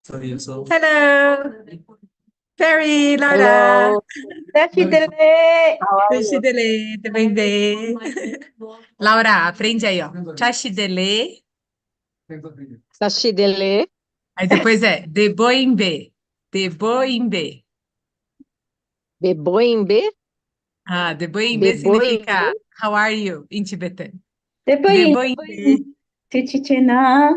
Hello, Perry, Laura. Hello, Decidele. how are you? Chashidele, também bem. Laura, aprende aí, ó. Chashidele. Sashidele, Aí depois é Deboimbe. Deboimbe. Beboimbe, Ah, Deboimbe Beboimbe. significa how are you em tibetano. Depois, Deboimbe. Tichichena.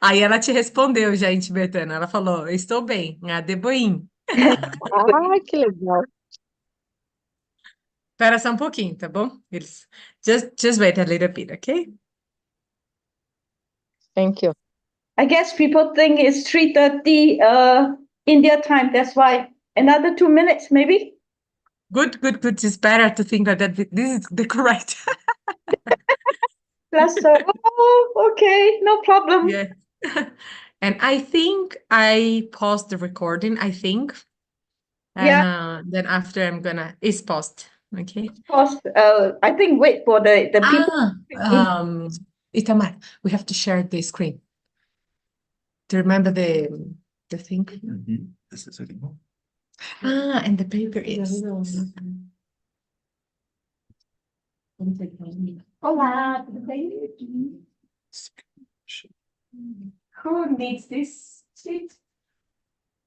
Aí ela te respondeu já em tibetano. Ela falou, estou bem. Ah, Deboim. Ah, que legal. Espera só um pouquinho, tá bom? Just wait a little bit, okay? Thank you. I guess people think it's 3:30 India time. That's why another 2 minutes, maybe. Good. It's better to think that this is the correct. Plus, okay, no problem. Yeah. And I think I paused the recording, I think. And then after it's paused. Okay. Pause. I think wait for the people. Itamar, we have to share the screen. Do you remember the thing? And the paper is. Olá, tudo bem? Who needs this sheet?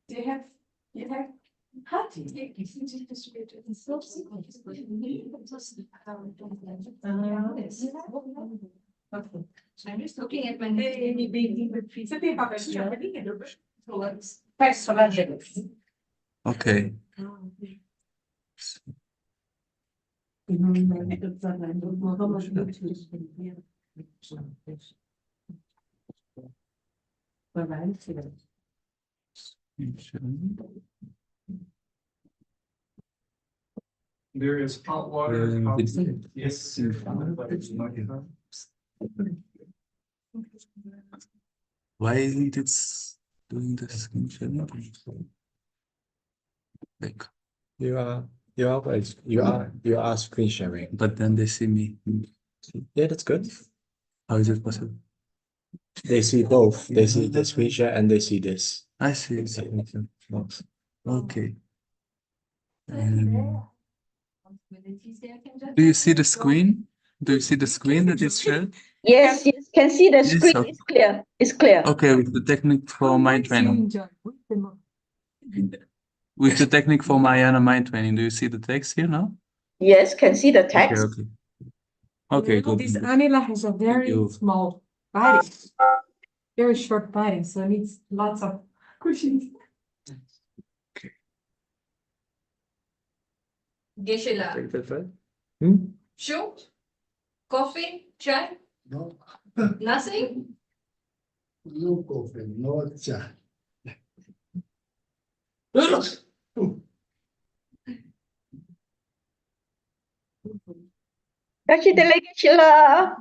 Do you have? Hat? Okay. I'm just looking at my Você tem papel de personagens. Okay. There is hot water. Yes. Why isn't it doing the screen sharing? Like, You are screen sharing. but then they see me. Yeah, that's good. How is it possible? They see both. They see the screen share and they see this. I see. Okay. Do you see the screen? Do you see the screen that is shared? Yes, can see the Yes, screen. okay. It's clear. It's clear. Okay, with the technique for mind training. With the technique for Mariana mind training, do you see the text here now? Yes, can see the text. Okay, good. This Anila has a very you. small body, very short body, so it needs lots of cushions. Geshe Take that right? Shoot? Coffee? Chai? No, Nothing? no coffee, no chai. Decidele, Geshela.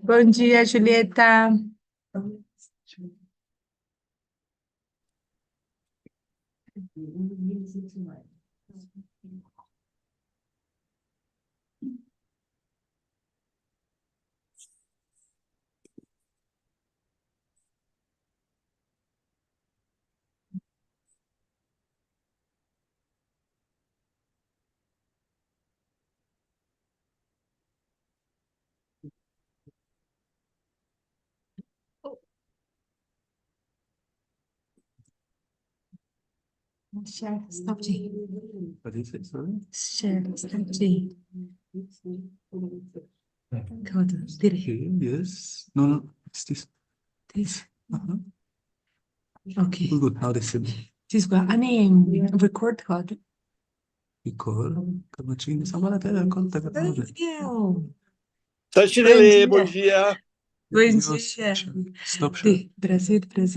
Bom dia, Julieta. Share, stop G. What is it, sorry? Share, stop G. Go to, did it. Okay, yes. No, it's this. This. Uh-huh. Okay. Good. Now they said This one. Record card. because Kamachin sama ada kontak atau Video. Tashile, bom dia. Bom dia. Stop share. De Brasil. De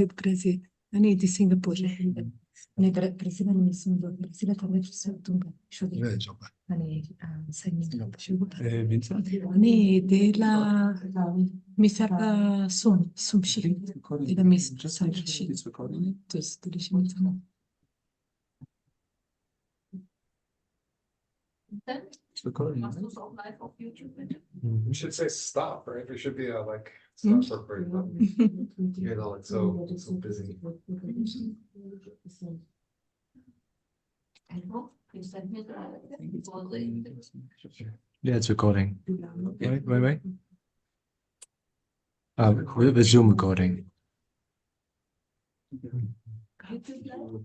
Singapore. Brasil Brasil também Vincent. de la misapa sumshi de la mis samshi It's recording. dus It's recording. Live on YouTube. You should say stop, right? There should be a like stop recording button. You know, it's so busy. Yeah, it's recording. Wait. We have a Zoom recording. Hello.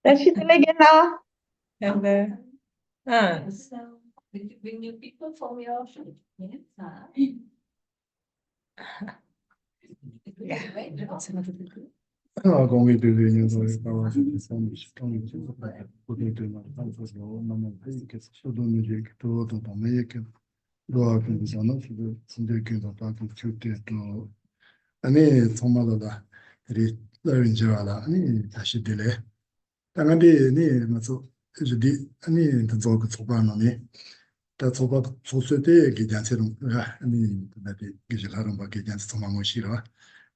Tashile gena. Hello. So, did you bring new people from your shop? Yes. Quand on était réunis dans les paroles, on était dans le temps, on a fait que ce dont nous dit que tout dans mes que doit que nous en avons fait que dans pas que tu t'es tout année tomada les là année tâche délai 당한데 네 맞어 저디 아니 더 그쪽바 너네 다 저바 소소대 기장처럼 아니 나비 기절하는 바 기장서 도망을 싫어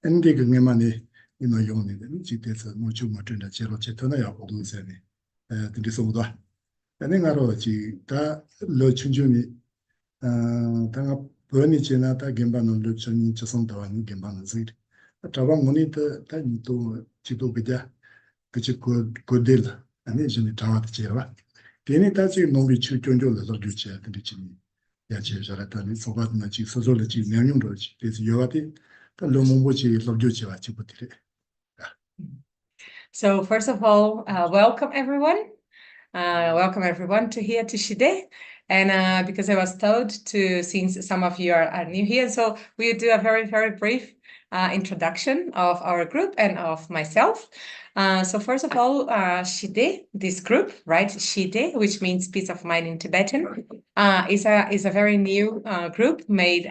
근데 그게만이 이노 용네 지대서 뭐좀 어쩐다 제로 제터나야 보도세네 근데 소보다 내가로 지다 로춘주미 당가 번이 지나다 gem바는 로춘이 저성다와는 gem바는 지 다방 모니터 다니도 지도 비자 그치 고딜 아니 이제 다와트 제와 되니 다지 농비 출전조를 넣어주지 근데 지금 야지 저랬더니 소바는 지 소소를 지 내용으로지 그래서 여와디 또 로몽보지 넣어주지와 지부들이. So first of all, welcome everyone. Welcome everyone to here to Shide. And because I was told to, since some of you are new here, so we'll do a very, very brief introduction of our group and of myself. So first of all, Shide, this group, right? Shide, which means peace of mind in Tibetan, is a very new group made,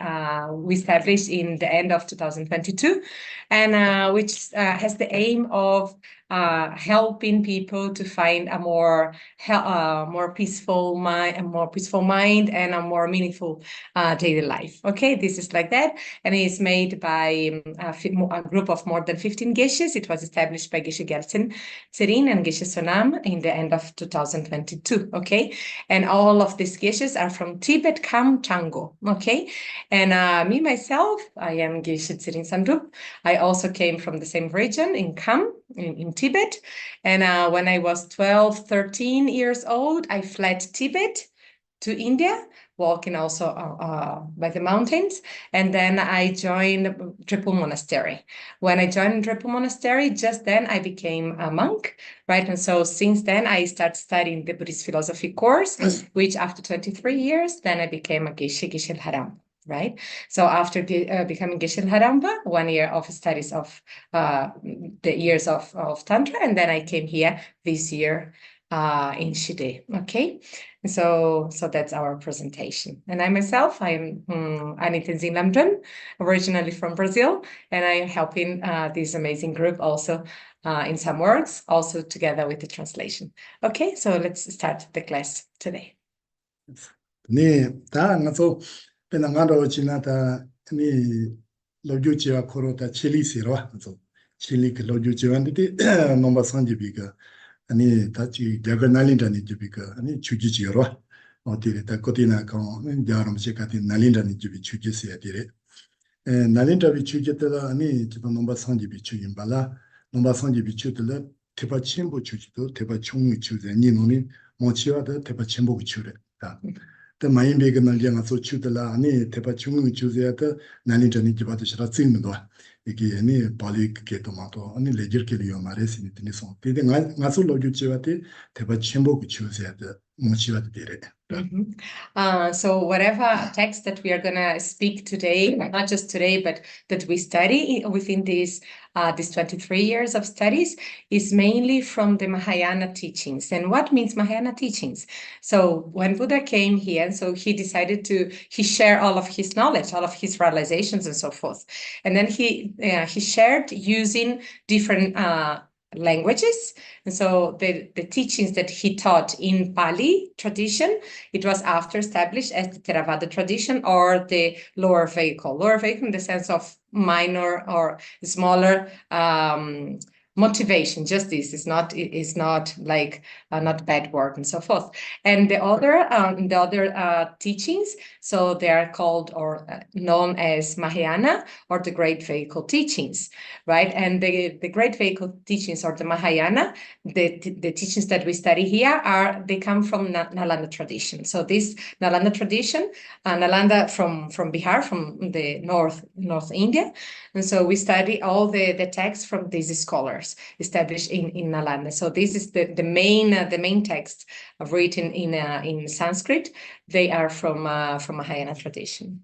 we established in the end of 2022, and which has the aim of helping people to find a more peaceful mind and a more meaningful daily life. Okay, this is like that, and it is made by a group of more than 15 geshes. It was established by Geshe Tsering and Geshe Sonam in the end of 2022. Okay, and all of these geshes are from Tibet, Kham, Chango. Okay, and me myself, I am Geshe Tsering Samdrup. I also came from the same region in Kham in Tibet, and when I was 12, 13 years old, I fled Tibet to India, walking also by the mountains, and then I joined Drepul Monastery. When I joined Drepul Monastery, just then I became a monk, right? And so since then I started studying the Buddhist philosophy course, which after 23 years, then I became a Geshe Haram. Right. So after becoming Geshe Haramba, 1 year of studies of the years of Tantra, and then I came here this year in Shide. Okay, so that's our presentation. And I myself, I'm Geshe Tsering Samdrup, originally from Brazil, and I am helping this amazing group also in some works, also together with the translation. Okay, so let's start the class today. 네, 다 나서 배낭가로 지나다 네 로주지와 코로다 칠리시로 그래서 칠리 그 로주지한테 넘버 선지비가 아니 다치 디아고날린다니 지비가 아니 주지지로 어디에 다 거디나 거 야름시 같은 날린다니 지비 주지세야 되래 에 날린다비 주지들 아니 지도 넘버 선지비 주인 발라 넘버 선지비 주들 대바 침부 주지도 대바 총무 주제 니노니 모치와도 대바 침부 주래 더 많이 배가 날려가 소추들라 아니 대바 중국 주제야도 날린다니 지바도 싫어 쓰는도 이게 아니 발리 그게 도마도 아니 레저케리오 말했으니 되네서 근데 가서 로주지와데 대바 침보 주제야도 모치와도 되래 So whatever text that we are going to speak today, not just today, but that we study within these 23 years of studies is mainly from the Mahayana teachings. And what means Mahayana teachings? So when Buddha came here, so he decided he shared all of his knowledge, all of his realizations and so forth. And then he shared using different languages. And so the teachings that he taught in Pali tradition, it was after established as the Theravada tradition or the lower vehicle in the sense of minor or smaller motivation. Just this is not like not bad word and so forth. And the other teachings, so they are called or known as Mahayana or the Great Vehicle teachings, right? And the Great Vehicle teachings or the Mahayana, the teachings that we study here they come from Nalanda tradition. So this Nalanda tradition, Nalanda from Bihar, from the North India, and so we study all the texts from these scholars established in Nalanda. So this is the main text written in Sanskrit. They are from Mahayana tradition.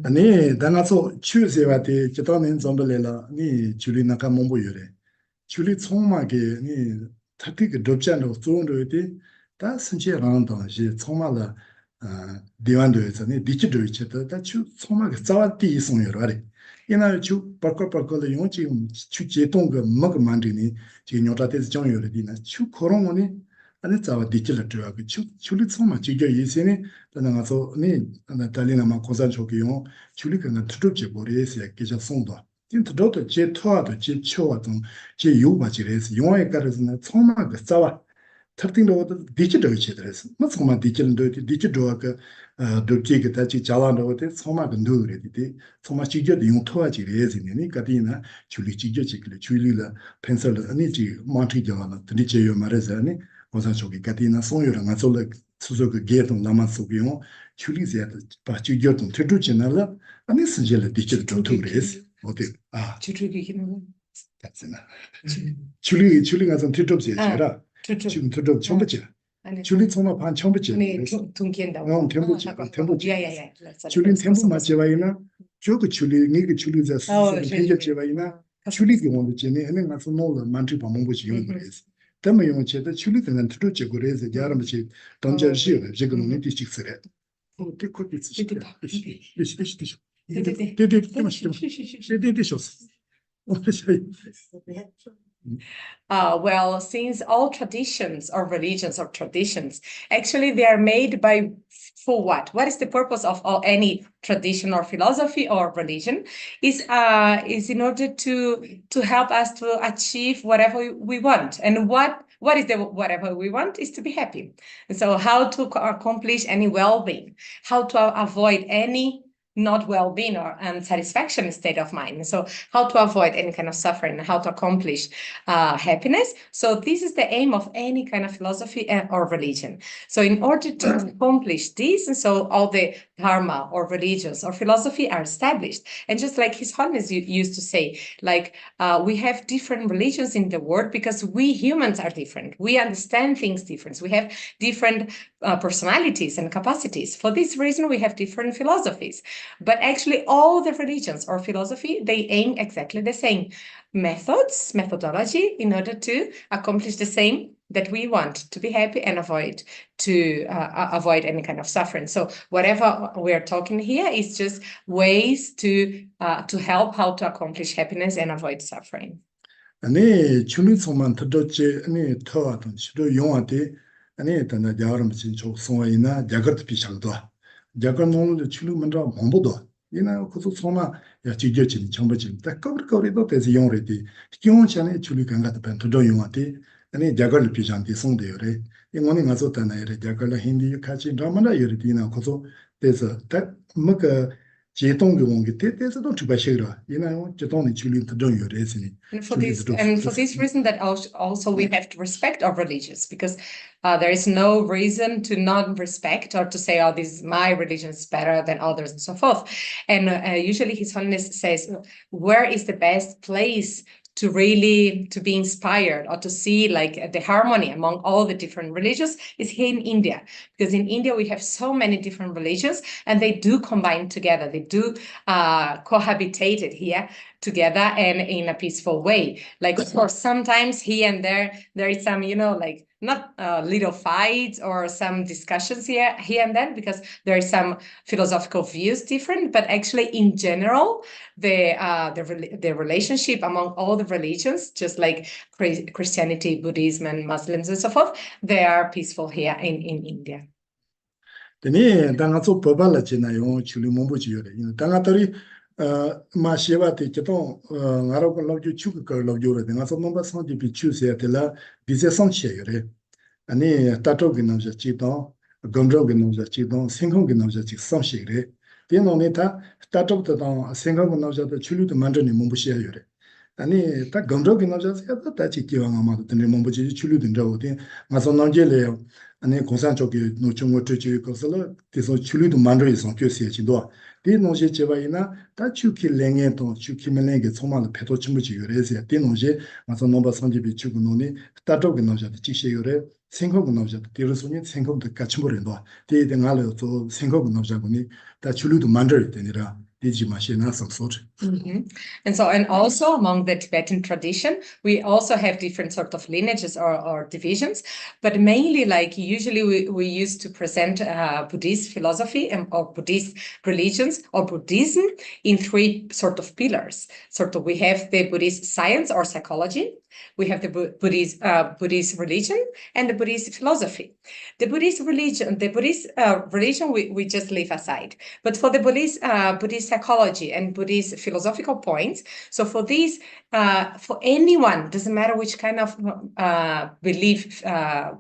아니 당아서 추세와데 지도는 좀들래라 니 줄이 나가 몸보여래 줄이 총마게 니 타티게 dobjan도 좋은도데 다 신체랑도 시 총마라 디완도에서 니 디지털 있다 다추 총마게 자와디 이송여라래 이날 주 바꿔바꿔의 용지 추제동个먹만드니 지금 요다데스 정여리디나 추 코롱오니 아니 자와 디지털 들어가고 추리 총마 지겨 이세니 나가서 니 달리나마 고산 쪽이요 줄이가 투톱제 보리에서 계속 송도 진짜도 제 토아도 제 초와도 제 요바지레스 용에 가르스나 총마가 자와 특징도 디지털 체들에서 뭐 총마 디지털가 도지가 다치 자라는데 총마가 누르리디 총마 지겨도 용 토아지레스니 가디나 줄이 지겨지길 줄이라 펜슬 아니지 마티잖아 디제요 말해서니 고산 쪽이 가디나 송요랑 아솔레 수족의 게동 남았소비요 줄이세야 바치겨도 트두지나라 아니 신jel의 디지털 도트레스 어디 주주기는 같으나 줄이가 좀 트두지라 지금 트두 처음부터 줄이 정말 반 처음부터 네 동기엔다. 템포지 야야야. 줄이 템포 맞지와이나 저거 줄이 니가 줄이자 생겨지와이나 줄이 경우도 전에 아니 가서 놀러 만지 방법이 용거래서 때문에 용체도 줄이는 트두지 그래서 야람지 던져시 지금 는 디식스래 Well, since all traditions or religions or traditions, actually they are made for what? What is the purpose of any tradition or philosophy or religion? Is in order to help us to achieve whatever we want. And what is the whatever we want is to be happy. And so how to accomplish any well-being, how to avoid any not well-being or unsatisfaction state of mind. So how to avoid any kind of suffering, how to accomplish happiness. So this is the aim of any kind of philosophy or religion. So in order to accomplish this, and so all the dharma or religions or philosophy are established. And just like His Holiness used to say, like we have different religions in the world because we humans are different. We understand things different. We have different personalities and capacities. For this reason, we have different philosophies. But actually, all the religions or philosophy, they aim exactly the same methodology in order to accomplish the same that we want to be happy and avoid any kind of suffering. So whatever we're talking here is just ways to help how to accomplish happiness and avoid suffering. 아니 줄리소만 더더지 아니 더하던 시도 용한테 아니 단다 야름 진초 송이나 야거트 비상도 야거노는 줄리 먼저 몸보도 이나 그소 소마 야 지겨진 정보진 딱 거리도 돼서 용레디 기온전에 줄리 간가도 벤도 용한테 아니 야거를 비상디 송대요래 이거는 가서 단나이래 야거를 힌디 같이 드라마나 요리디나 그소 돼서 딱 뭐가 제동경이 때때서도 주바시라 이나요 제동이 줄리 더 요래스니 And for this reason that also we have to respect our religions, because there is no reason to not respect or to say, oh, this is my religion is better than others and so forth. And usually His Holiness says, where is the best place to be inspired or to see like the harmony among all the different religions is here in India, because in India we have so many different religions and they do combine together, they do cohabitate here together and in a peaceful way. Like, of course, sometimes here and there is some, like not little fights or some discussions here and then, because there is some philosophical views different, but actually in general, the relationship among all the religions, just like Christianity, Buddhism, and Muslims and so forth, they are peaceful here in India. Tene dangazo babala chinayo chuli mombojiore dangatari 마시바 때도 나라고 라주 추가 라주로 내가서 넘바 상지 비추세야 될라 비제 상치여래 아니 따토기 남자 지도 검정기 남자 지도 생각기 남자 지 상시래 되노네다 따토부터 생각기 남자도 출류도 만전이 몸부시야요래 아니 딱 검정기 남자도 다 지기왕 아마도 되는 몸부지 출류도 저거든 가서 남제래요 아니 공산 쪽에 노총고 저지 거슬러 돼서 출류도 만전이 상교시야 지도 디노제 제바이나 다 추키 랭에도 추키 멜랭게 소마를 패도 침부지 요래서 디노제 마서 넘바 선지비 추고 노니 따토기 남자도 지시요래 생각은 남자도 디르소니 생각도 같이 모른도 디에 알아요 또 생각은 남자고니 다 출류도 만들 때니라 디지 마시나 성소트. And also among the Tibetan tradition, we also have different sort of lineages or divisions, but mainly like usually we used to present Buddhist philosophy or Buddhist religions or Buddhism in three sort of pillars. Sort of we have the Buddhist science or psychology, we have the Buddhist religion and the Buddhist philosophy. The Buddhist religion we just leave aside, but for the Buddhist psychology and Buddhist philosophical points. So for these, for anyone, doesn't matter which kind of belief,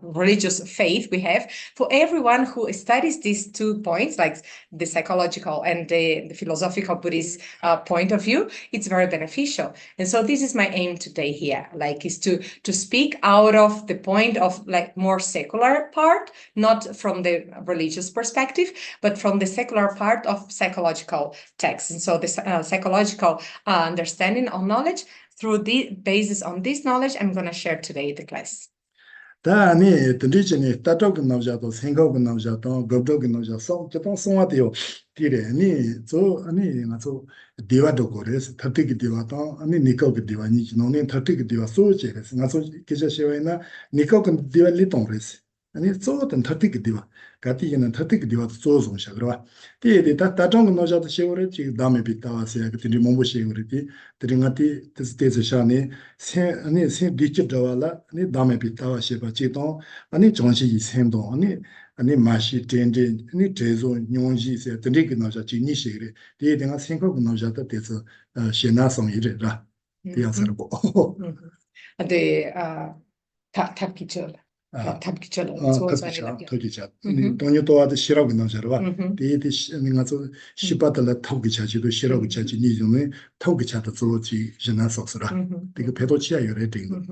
religious faith we have, for everyone who studies these 2 points, like the psychological and the philosophical Buddhist point of view, it's very beneficial. And so this is my aim today here, like is to speak out of the point of like more secular part, not from the religious perspective, but from the secular part of psychological texts. And so the psychological understanding of knowledge, through the basis on this knowledge, I'm going to share today the class. 다 아니 던지지니 따tok 나오자도 생각 나오자도 겁도 나오자서 저도 송화되어 뒤래 아니 저 아니 나서 대화도 거래서 터뜨기 대화도 아니 니꺼그 대화니 너네 터뜨기 대화 소제래서 나서 계셔셔이나 니꺼그 대화 리동래서 아니 저던 터뜨기 대화 가티기는 터뜨기 대화 소송샤 그러와 뒤에 따tok 나오자도 시월에 지 다음에 비타와서 그들이 몸보 시월이 드링아티 뜻에서샤니 아니 세 디치도와라 아니 다음에 비타와시 바치도 아니 정시 생도 아니 마시 텐데 아니 제조 뇽지세 드리기 나자 지니시그래 뒤에 내가 생각하고 나자다 돼서 신나성 이래라 디아서고 the 탑기절 탑기절 토기자 돈이도 아주 싫어하고 나자라 뒤에 내가 저 시바들 토기자지도 싫어하고 자지 니좀에 토기자도 저지 신나성스라 되게 배도치야 요래 되는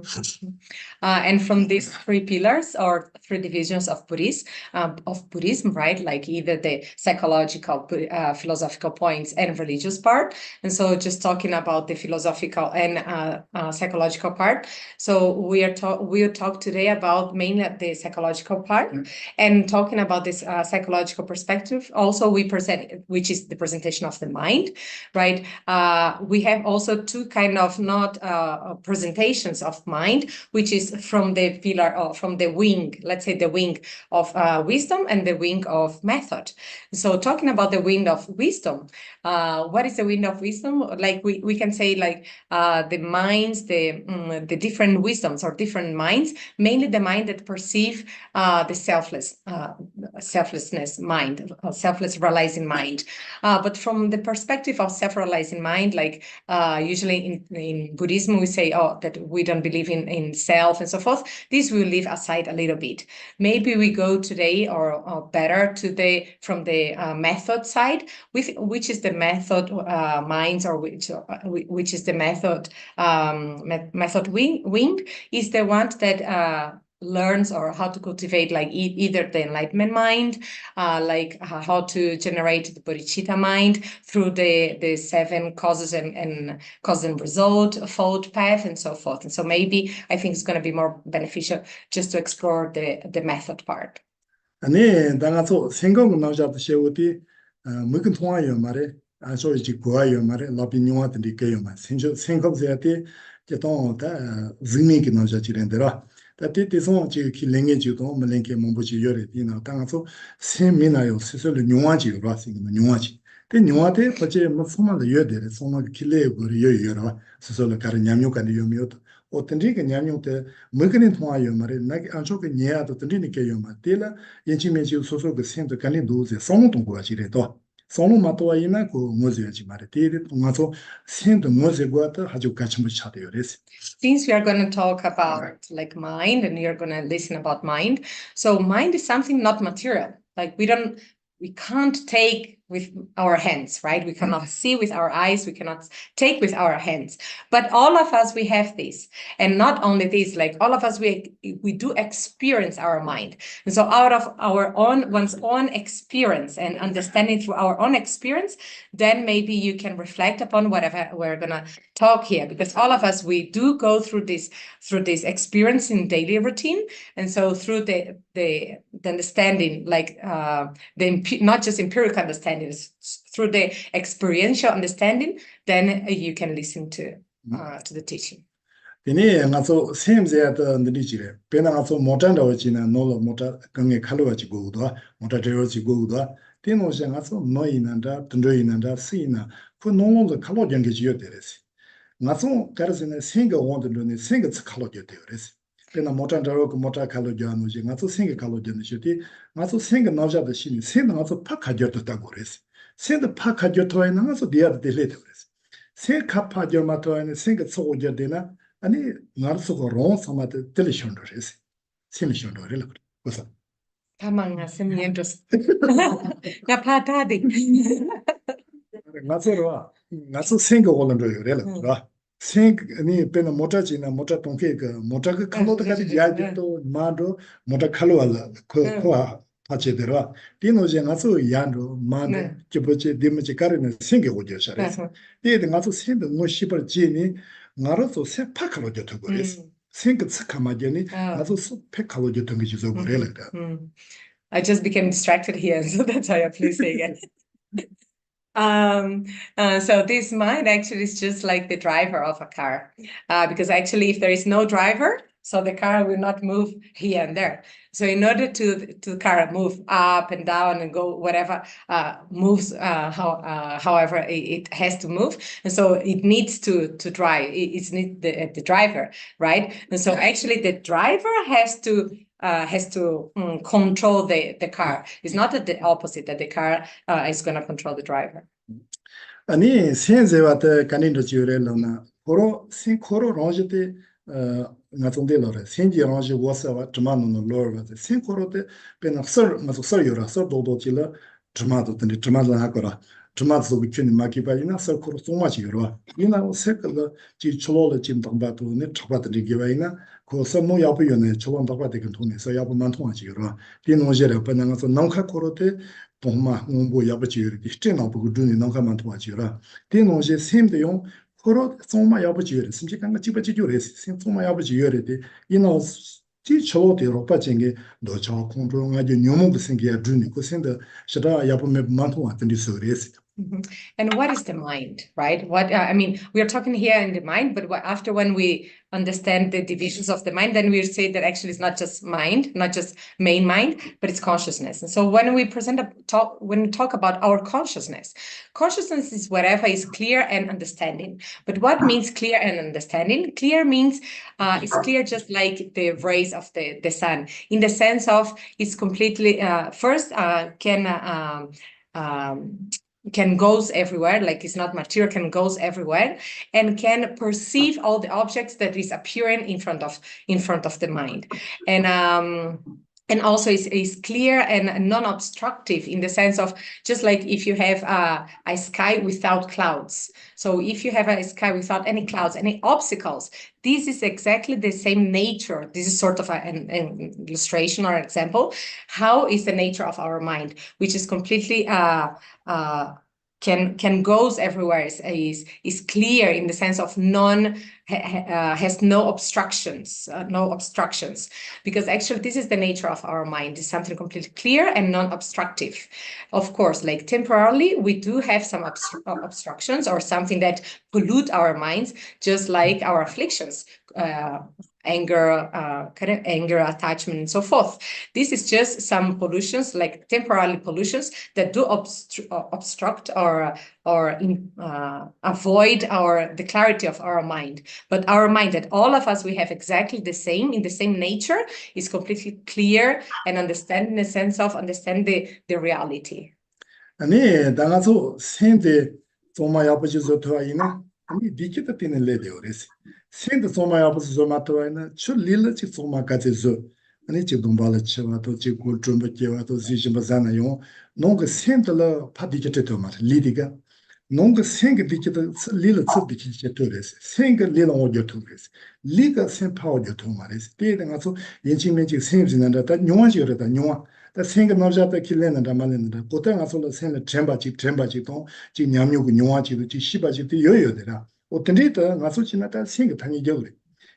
and from these 3 pillars or 3 divisions of Buddhism, right? Like either the psychological, philosophical points and religious part. And so just talking about the philosophical and psychological part. So we'll talk today about mainly the psychological part. And talking about this psychological perspective, also we present, which is the presentation of the mind, right? We have also two kind of not presentations of mind, which is from the pillar of, from the wing, let's say the wing of wisdom and the wing of method. So talking about the wing of wisdom, what is the wing of wisdom? Like we can say like the minds, the different wisdoms or different minds, mainly the mind that perceive the selflessness mind, selfless realizing mind. But from the perspective of self-realizing mind, like usually in Buddhism, we say, oh, that we don't believe in self and so forth. This we will leave aside a little bit. Maybe we go today or better to from the method side, which is the method minds, or which is the method method wing is the one that learns or how to cultivate like either the enlightenment mind, like how to generate the bodhicitta mind through the 7 causes and cause and result fold path and so forth. And so maybe I think it's going to be more beneficial just to explore the method part. 아니, 당아서 생각은 나오자도 세우디 뭐근 통화요 말에 아소 이제 고아요 말에 라비뉴한테 리게요 말 생각해야지 제동다 ዝ미기 나오자 지렌데라 다티티송 지 길랭게 지도 멀랭게 몸부지 요레디나 당아서 세미나요 스스로 뉴화지 라싱 뉴화지 때 뉴화데 버제 뭐 소마를 요데레 소마 길레 버리 요요라 스스로 가르 냠뇨간이 요미오도 어떤지가 냠뇨데 뭐근인 통화요 말에 나기 안쪽에 녀야도 던리니게 요마 때라 yenchimenshu soso ke sento kali doze sono tongwa jire to sono matwa ina ko moze ji mare te ngaso sento moze gwata haju kachmu chade yores. Since we are going to talk about like mind and you're going to listen about mind, so mind is something not material. Like we can't take with our hands, right? We cannot see with our eyes, we cannot take with our hands. But all of us, we have this. And not only this, like all of us, we do experience our mind. And so out of one's own experience and understanding through our own experience, then maybe you can reflect upon whatever we're gonna talk here. Because all of us, we do go through this experience in daily routine. And so through the understanding, like not just empirical understanding, through the experiential understanding, then you can listen to the teaching. Ini ngaso semze ata ndijire pena ngaso motanda wachina nolo mota kange khalwa chi goudwa mota tero chi goudwa tino je ngaso noinanda tndroinanda sina fu nongo de khalo jange ji yoderesi ngaso karsene singa wonde ne singa khalo yoderesi pena motanda ro mota khalo janu je ngaso singa khalo janu shiti ngaso singa nawja de shini singa ngaso pakha joto ta goresi singa pakha joto ina ngaso dia de leteresi singa kapha jomato ina singa tsogo jodena 아니 나르스고 롱 사마데 텔레션도레스 심션도레라 그래서 Tamang hacimientos. Na patadi. 나서로 나서 생각 올런도요레라 그라 생 아니 페나 모타지나 모타 통케 그 모타가 칼로드까지 야도 마도 모타 칼로알 그와 파체데라 디노제 나서 야도 마도 찌보체 디모체 카르네 생각 오죠샤레스 디데 나서 생도 뭐 시벌 지니 나로서 세파카로 되고 그랬어. 생각 카마제니 나도 세파카로 되는 게 지서 그래라. I just became distracted here, so that's why I please say again. So this mind actually is just like the driver of a car, because actually if there is no driver, so the car will not move here and there. So in order to the car move up and down and go whatever moves, however it has to move, and so it needs to drive. It needs the driver, right? And so actually the driver has to control the car. It's not the opposite, that the car is going to control the driver. 아니 센제와테 간인도 지요레로나 코로 신 코로 롱제테 나톤데로레 센지 롱제 워사와 드마노노 로르바테 신 코로테 베나서 마서 요라 서 도도질라 드마도 데 드마도 하거라 드마도 비춘 마키바이나 서 코로 소마지 요라 이나 세클로 지 촐로르 짐동바도 네 척바데 기바이나 고서 뭐 야부요네 초반바바데 근토네서 야부만 통하지 요라 디노제레 베나서 농카 코로테 동마 공부 야부지요리 스테나 보고 두니 농카만 통하지 요라 디노제 셈데용 코로 소마 야부지요리 심지간가 집어지요레 셈 소마 야부지요레데 이노 지 저도 로빠 쟁게 너 저 공부가 아주 녀몽 생기야 주니 그 생각 시다 야보면 많고 왔던데 소리스. Mhm. And what is the mind, right? What I mean, we are talking here in the mind, but after when we understand the divisions of the mind, then we say that actually it's not just mind, not just main mind, but it's consciousness. And so when we when we talk about our consciousness is whatever is clear and understanding. But what means clear and understanding? Clear means it's clear just like the rays of the sun, in the sense of it's completely can goes everywhere, like it's not material, can goes everywhere, and can perceive all the objects that is appearing in front of the mind, and also is clear and non-obstructive, in the sense of just like if you have a sky without clouds. So if you have a sky without any clouds, any obstacles, this is exactly the same nature. This is sort of an illustration or example. How is the nature of our mind, which is completely can goes everywhere, is clear, in the sense of has no obstructions, because actually this is the nature of our mind, is something completely clear and non-obstructive. Of course, like temporarily we do have some obstructions or something that pollute our minds, just like our afflictions, anger, attachment, and so forth. This is just some pollutions, like temporary pollutions, that do obstruct or avoid the clarity of our mind. But our mind, that all of us, we have exactly the same nature, is completely clear and understand, in the sense of understand the reality. 아니 당아서 생데 정말 아버지서 도와이나 아니 디키다 때는 레데오레스 생데 정말 아버지 좀 도와이나 출릴지 정말까지서 아니 지 동발을 쳐와도 지 골좀 버겨와도 지심바잖아요 농가 생들라 파디게테 말 리디가 농가 생게 디키다 릴을 츠디키게 토레스 생게 릴을 오게 토레스 리가 생파오게 토마레스 때당아서 인치면지 생지난다 다 뇽아지거다 뇽아 다 생각 나자다 길래는다 말는다 보통 가서는 생을 젬바지 동 냠요고 뇽아지도 지 시바지도 여여더라 어떤데다 가서 지나다 생각 다니겨래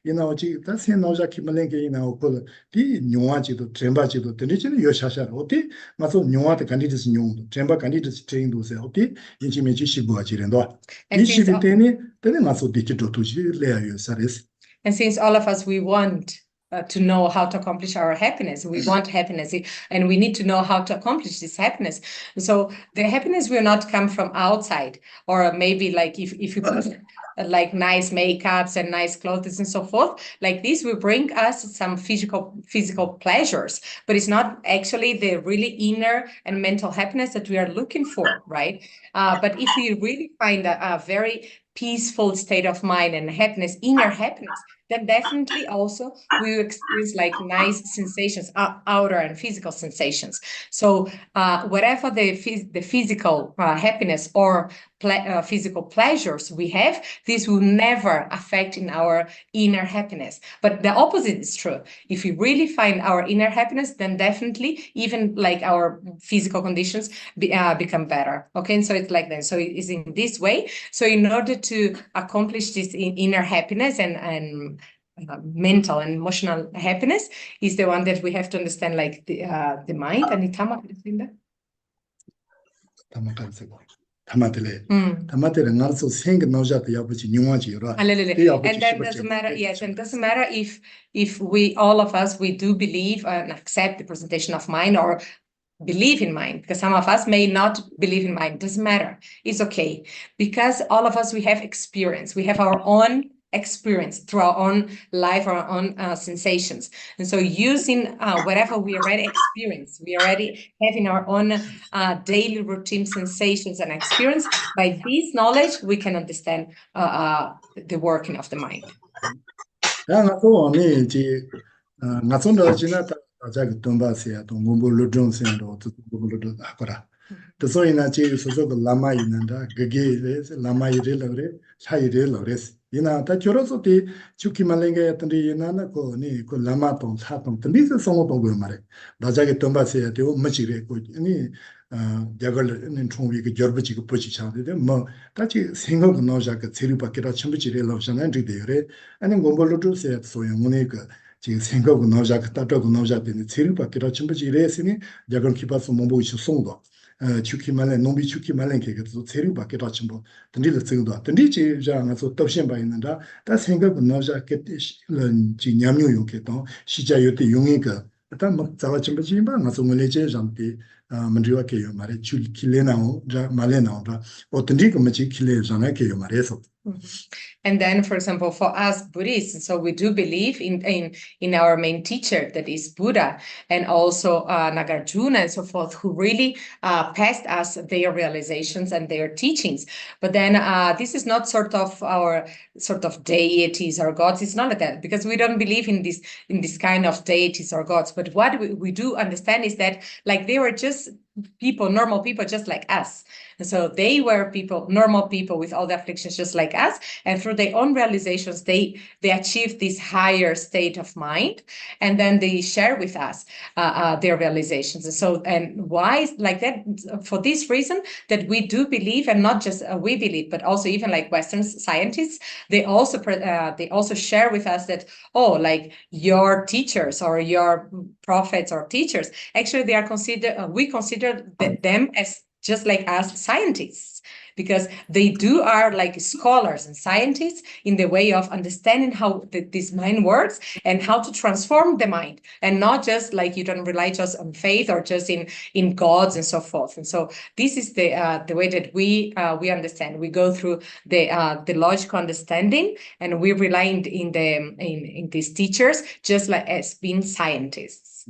이나오지 다 생나오자 기말랭게 이나오고 디 뇽아지도 젬바지도 되니지는 여샤샤 어디 가서 뇽아데 간디드스 뇽도 젬바 간디드스 트레인도세 어디 인치면지 시부아지ren도 이 시비테니 되는 가서 디키도 투지 레아요 사레스. And since all of us, we want to know how to accomplish our happiness, we want happiness, and we need to know how to accomplish this happiness. So the happiness will not come from outside, or maybe like if you put like nice makeups and nice clothes and so forth, like this will bring us some physical pleasures, but it's not actually the really inner and mental happiness that we are looking for, right? But if we really find a very peaceful state of mind and happiness, inner happiness, then definitely also we will experience like nice sensations, outer and physical sensations. So whatever the physical happiness or physical pleasures we have, this will never affect in our inner happiness. But the opposite is true. If we really find our inner happiness, then definitely even like our physical conditions become better. Okay, and so it's like that. So it is in this way. So in order to accomplish this inner happiness and mental and emotional happiness is the one that we have to understand, like the mind. And Itama, 타마텔레 타마텔레 나서 생각 나오자도 야부지 뇽아지라 and then doesn't matter, yes, and doesn't matter if we, all of us, we do believe and accept the presentation of mind or believe in mind, because some of us may not believe in mind. Doesn't matter, it's okay, because all of us, we have experience, we have our own experience through our own life, our own sensations. And so using whatever we already experience, we already have in our own daily routine sensations and experience, by this knowledge we can understand the working of the mind. 자기 돈바스야 돈 공부를 좀 생각도 공부를 하거라. 그래서이나 제 소소가 라마 있는다. 그게 라마이를 그래. 사이를 그래. 이나 다 저러서도 죽기만랭게 했던데 이나나 거니 그 라마동 사동 등비서 성어동 그 말에. 나자기 돈바스야 되고 뭐지래 고 아니 야걸은 총위 그 저버지 그 보지 차는데 뭐 같이 생각 넣어자 그 재료밖에라 첨부지를 넣으셔는 되대요래. 아니 공부를 좀 해야 소용문에 그 지금 생각하고 나오자 따라고 나오자 되는 체류밖에 전부지 이래서니 약간 기파서 몸보이 송도 추키말레 농비 추키말레 계획도 체류밖에 전부 던지를 쓰고도 던지지 장에서 답신 바 있는다 다 생각하고 나오자 겠는 지냠요 용케도 시자요 때 용이가 일단 뭐 자가 전부지 봐 가서 몰래제 잠티 만지와 케요 말에 킬레나오 자 말레나오다 어떤 거 뭐지 킬레잖아 케요 말에서 And then, for example, for us Buddhists, so we do believe in our main teacher, that is Buddha, and also Nagarjuna and so forth, who really passed us their realizations and their teachings. But then this is not sort of our sort of deities or gods. It's not like that, because we don't believe in this kind of deities or gods. But what we do understand is that, like, they were just people, normal people, just like us. And so they were people, normal people with all the afflictions, just like us. And through their own realizations, they achieved this higher state of mind, and then they share with us their realizations. And so, and why like that? For this reason, that we do believe, and not just we believe, but also even like Western scientists, they also share with us that, oh, like your teachers or your prophets or teachers, actually they are we consider them as just like us scientists, because they are like scholars and scientists in the way of understanding how this mind works and how to transform the mind, and not just like you don't rely just on faith or just in gods and so forth. And so this is the way that we understand. We go through the logical understanding, and we rely in these teachers just like as being scientists.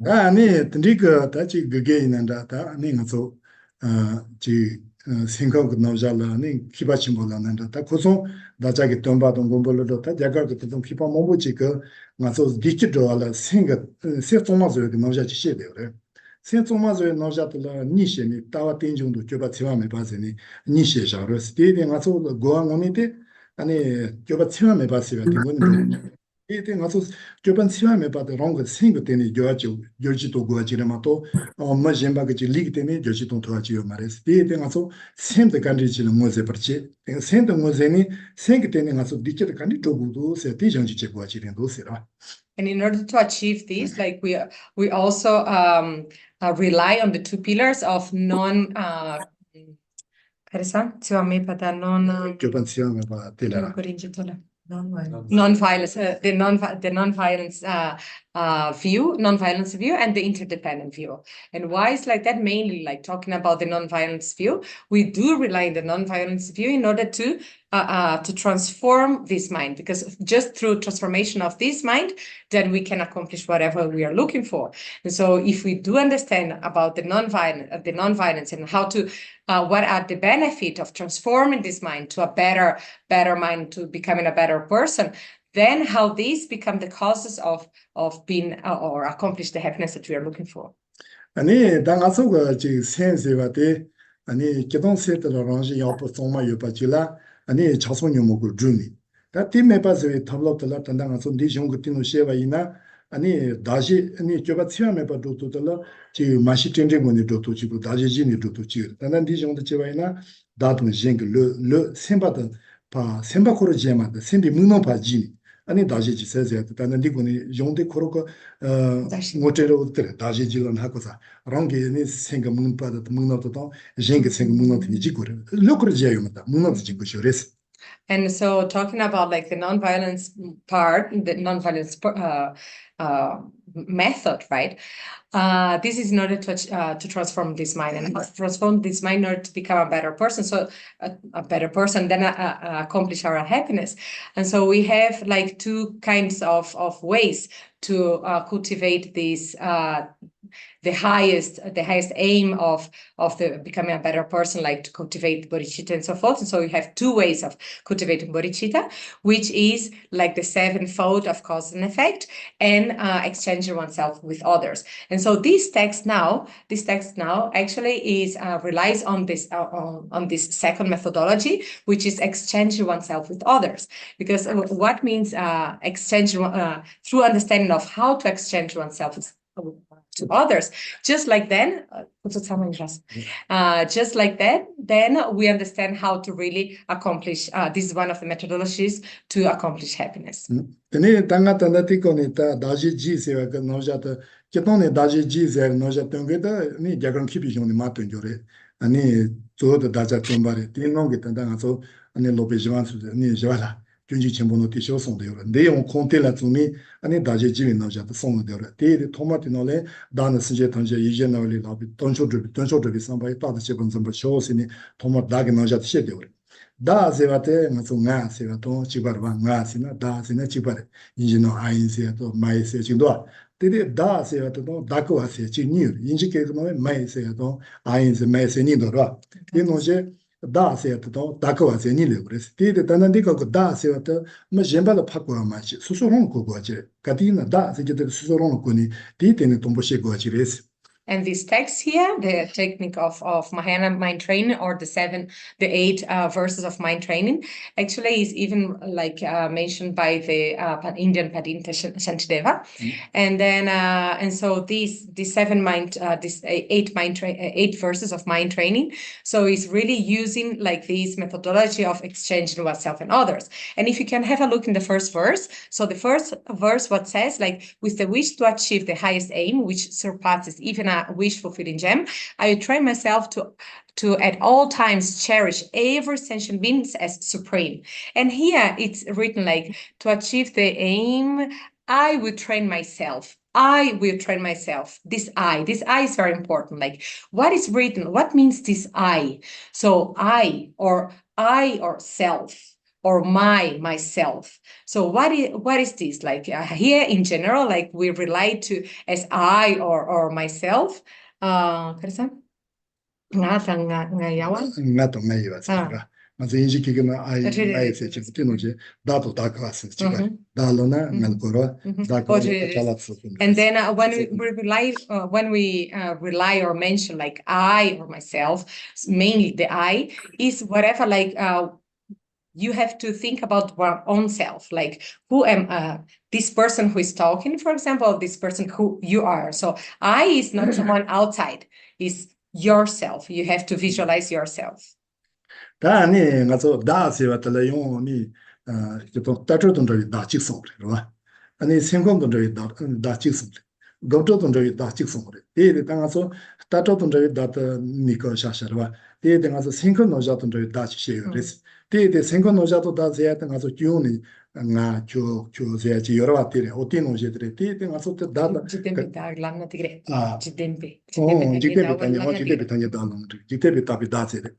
아니 드리그 다치 그게 있는다 다 아니 가서 지 생각 나오자라니 기바치 몰랐는데 다 고소 나자기 돈바동 공부로도 다 자가도 좀 기바 뭐지 그 가서 디지털 생각 세종마저에 나오자지 시대요. 세종마저에 나오자들 니시니 따와 땡중도 줘봐 치마메 바세니 니시자로 스테디 가서 고항오니데 아니 줘봐 치마메 바세가 되는 이때 가서 저번 시험에 받은 런거 생각 때문에 열지도 고아지라마도 엄마 젬바게 리기 때문에 열지도 도와지요 말했어. 이때 가서 샘도 간지지는 뭐세 버지. 샘도 뭐세니 생각 때문에 가서 디지털 간지 도구도 세 대장지 제고아지는 도세라. And in order to achieve this, like we also rely on the two pillars of non 저번 시험에 받더라. Non-violence, the non-violence non-violence view, and the interdependent view. And why is like that? Mainly like talking about the non-violence view, we do rely on the non-violence view in order to transform this mind, because just through transformation of this mind, then we can accomplish whatever we are looking for. And so if we do understand about the non-violence and how to what are the benefit of transforming this mind to a better mind, to becoming a better person, then how these become the causes of being or accomplish the happiness that we are looking for. 아니 당아서가 지 센세바데 아니 기동세들 랑지 야포 송마 요바지라 아니 자손 요목을 주니 다 팀메바스에 탑로들라 단당아서 니종그 티노 셰바이나 아니 다시 아니 저바 치와메바 도토들라 지 마시 텐쟁고니 도토지고 다지지니 도토지 단단 니종도 제바이나 다도 쟁그 르 셈바다 바 셈바코르 제마다 셈비 문노 바지 아니 다지지 세세 단단 니고니 용데 코로고 모테로 다지지런 하고사 랑게니 생가 문파다 문노도 쟁그 생가 문노도 니지고르 로크르 제요마다 문노도 지고쇼레스. And so talking about like the non-violence part, the non-violence method, right? This is in order to transform this mind, and transform this mind in order to become a better person. So a better person, then accomplish our happiness. And so we have like two kinds of ways to cultivate this the highest aim of the becoming a better person, like to cultivate bodhicitta and so forth. And so we have two ways of cultivating bodhicitta, which is like the sevenfold of cause and effect, and exchanging oneself with others. And so this text now actually is relies on this second methodology, which is exchanging oneself with others. Because what means exchange through understanding of how to exchange oneself to others. Just like then, just like that, then we understand how to really accomplish. This is one of the methodologies to accomplish happiness. Tene tanga tanda tiko ni ta daji ji sewa ka noja ta kitong ni daji ji sewa noja tongge ta ni gyakran kipi xiong ni ma tongyo re ani zo da daja tsomba re tene nongi tanda nga zo ani lope jiwan su ni jiwa la gyunji chenpo no ti xio song de yo re de yung kongte la zumi ani daji ji wi noja ta song de yo re de thoma ti no le dana sinje tangje yije na wali labi tonsho drubi samba yi tada chebon zamba xio si ni thoma dagi noja ta xe de yo re da sewa te nga zo nga sewa to chibar wa nga si na da si na chibar inji no ayin sewa to mai sewa chingdoa tede da sewa to da kwa sewa ching niyo inji ke no mai sewa to ayin se mai se ni do ra ye no je da sewa to da kwa se ni le gres tede danan de ko da sewa to ma jemba la pa kwa ma chi su su rong ko go je ka ti na da se je de su su rong ko ni ti te ne tombo she go chi res. And this text here, the technique of Mahayana mind training, or the 8 verses of mind training, actually is even like mentioned by the Indian Padinta Shantideva. And then, and so these 8 verses of mind training, so it's really using like this methodology of exchanging oneself and others. And if you can have a look in the first verse, so the first verse, what says, like, with the wish to achieve the highest aim, which surpasses even a wish-fulfilling gem, I train myself to at all times cherish every sentient being as supreme. And here it's written like, to achieve the aim, I will train myself. I will train myself. This I is very important. Like, what is written? What means this I? So I or self, or myself. So what is this? Like here in general, like we relate to as I or myself. Karisan? Nga yawa? Nga to nga yawa sa ra. Ma zi inji ki na ai mai se chi tino je da to da ka se chi ba. Da lo na ngal ko ro da ko chala su. And then when we rely or mention like I or myself, mainly the I is whatever like you have to think about your own self, like who am this person who is talking, for example, this person who you are. So I is not someone outside, is yourself. You have to visualize yourself. Da ni nga zo da se wa tala yong ni to ta zhe dong zhe da ji song le ba. Ani sen gong dong zhe da ji song le. Go zhe dong zhe da ji song le. De da nga zo ta zhe dong zhe da de ni ko sha sha le ba. De nga zo sen gong dong zhe dong zhe da ji xie yo le. De sen gong dong zhe da zhe da nga zo jiu ni nga chu zhe ji yo wa de le. O de no zhe de nga zo de da Jidembe da lan tigre. Jidembe. Jidembe tanya da no. Jidembe ta bi da zhe de.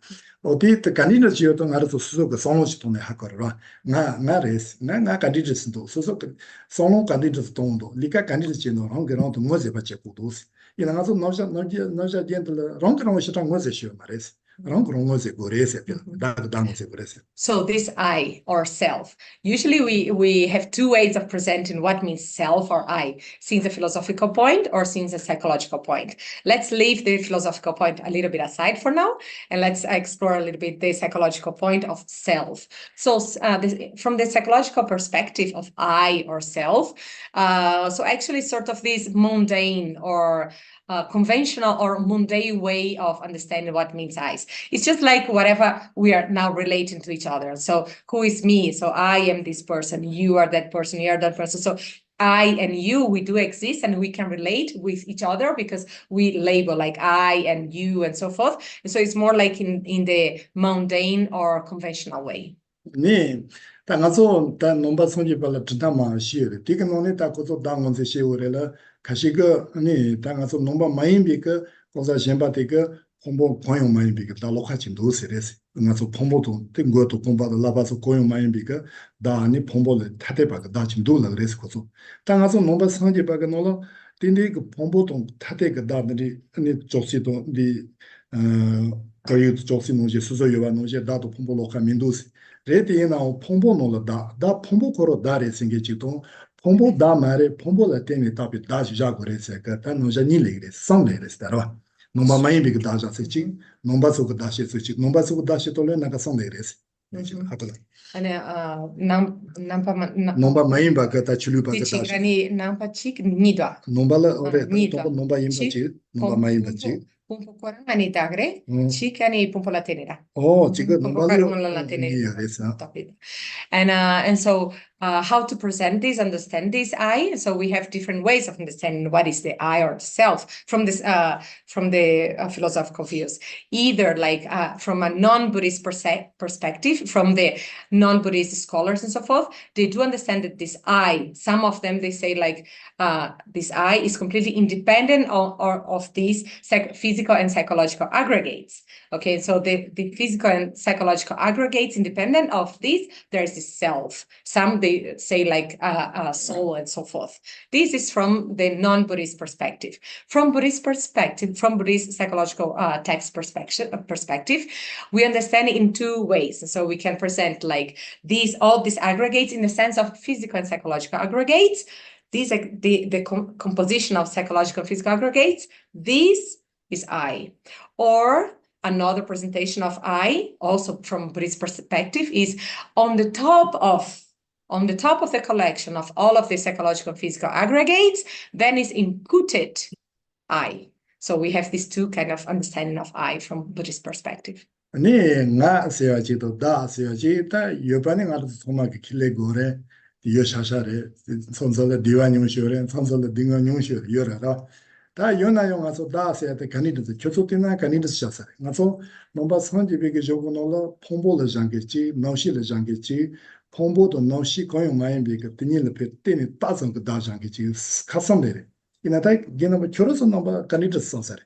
어디 간디는 지어도 알아서 수속을 성공시 돈에 할 거라 나 레스 나 간디지스도 수속 성공 간디지스 돈도 리카 간디지 지노 롱그랑도 뭐제 받지 고도스 이나가서 너자 dien들 롱그랑 시장 뭐제 쉬어 말레스 롱그랑 뭐제 고레스 다다다모제 고레스. So this I or self, usually we have 2 ways of presenting what means self or I, since a philosophical point or since a psychological point. Let's leave the philosophical point a little bit aside for now, and let's explore a little bit the psychological point of self. So from the psychological perspective of I or self, so actually sort of this mundane or conventional or mundane way of understanding what means I. It's just like whatever we are now relating to each other. So who is me? So I am this person, you are that person, you are that person. So I and you, we do exist and we can relate with each other because we label like I and you and so forth. And so it's more like in the mundane or conventional way. 네, 다 가서 다 nomba sonji bala tda ma shiere. Tika noni ta kozo da ngonse shiere la kashi ga ni ta gaso nomba maimbi ka koza shenpa te ka pombo koyo maimbi ka da lokha chindu seresi. Gaso pombo to tengo to pomba da laba so koyo maimbi ka da ni pombo le tate ba ka da chindu la resi kozo. Ta gaso nomba sonji ba ka nola tindi ka pombo to tate ka da ni joksi to di kayu joksi noje suzo yoba noje da to pombo lokha mindusi. 레디 나오 폼보 놀다 다 폼보 거로 다리 생기 지도 폼보 다 말에 폼보라 때문에 답이 다시 자고 그래서 그다 노자니 레레 노마 많이 비가 다자 쓰지 노바서 그 다시 쓰지 노바서 그 다시 돌려 나가 성내레스 하더라. 아니 남파 nomba maimba kata chulupa Tichik kata rani nampa chik nidwa. nomba la ore Nidwa. to nomba imba Chik, chi nomba maimba chi Pumpo korang ani tagre, chik ani pumpo la tenera. oh chiga Pumpo nomba korang la lo tenera. ya esa And so how to present this, understand this I. So we have different ways of understanding what is the I or the self from this from the philosophical views. Either like from a non-Buddhist perspective, from the non-Buddhist scholars and so forth, they do understand that this I. Some of them they say like this I is completely independent of these physical and psychological aggregates. Okay, so the physical and psychological aggregates independent of this, there's the self. Some they say like soul and so forth. This is from the non-Buddhist perspective. From Buddhist perspective, from Buddhist psychological text perspective, we understand it in two ways. So we can present like all these aggregates in the sense of physical and psychological aggregates. These are the composition of psychological and physical aggregates. This is I. Or another presentation of I, also from Buddhist perspective, is on the top of the collection of all of the psychological and physical aggregates, then is imputed I. So we have these two kind of understanding of I from Buddhist perspective. 아니 nga 세야지도 다 세야지 다 요번에 가서 소마게 길래 고래 요 샤샤레 선설의 디와뇽쇼레 선설의 딩어뇽쇼 요라라 다 요나용 가서 다 세야데 가니드 교소티나 가니드 샤사 가서 nomba 선지비게 조고노라 폼보를 장겠지 노시를 장겠지 폼보도 노시 거용 마인비게 드니를 페티니 따선 그 다장겠지 가선데레 이나다 게노 교로서 nomba 가니드 선사레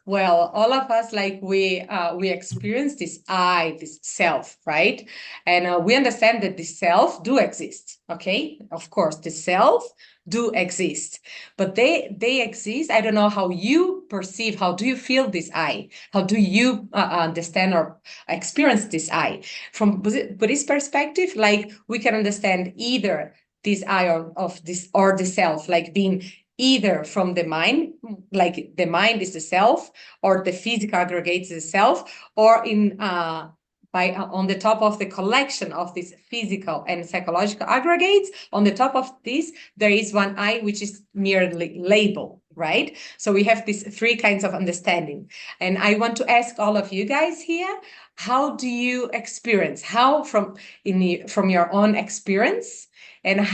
Well, all of us, like we experience this I, this self, right? And we understand that the self do exist. Okay, of course, the self do exist, but they exist. I don't know how you perceive. How do you feel this I? How do you understand or experience this I? From Buddhist perspective, like we can understand either this I of this or the self, like being either from the mind, like the mind is the self, or the physical aggregates the self, or in on the top of the collection of these physical and psychological aggregates, on the top of this, there is one I, which is merely label, right? So we have these three kinds of understanding. And I want to ask all of you guys here, how do you experience, from your own experience, and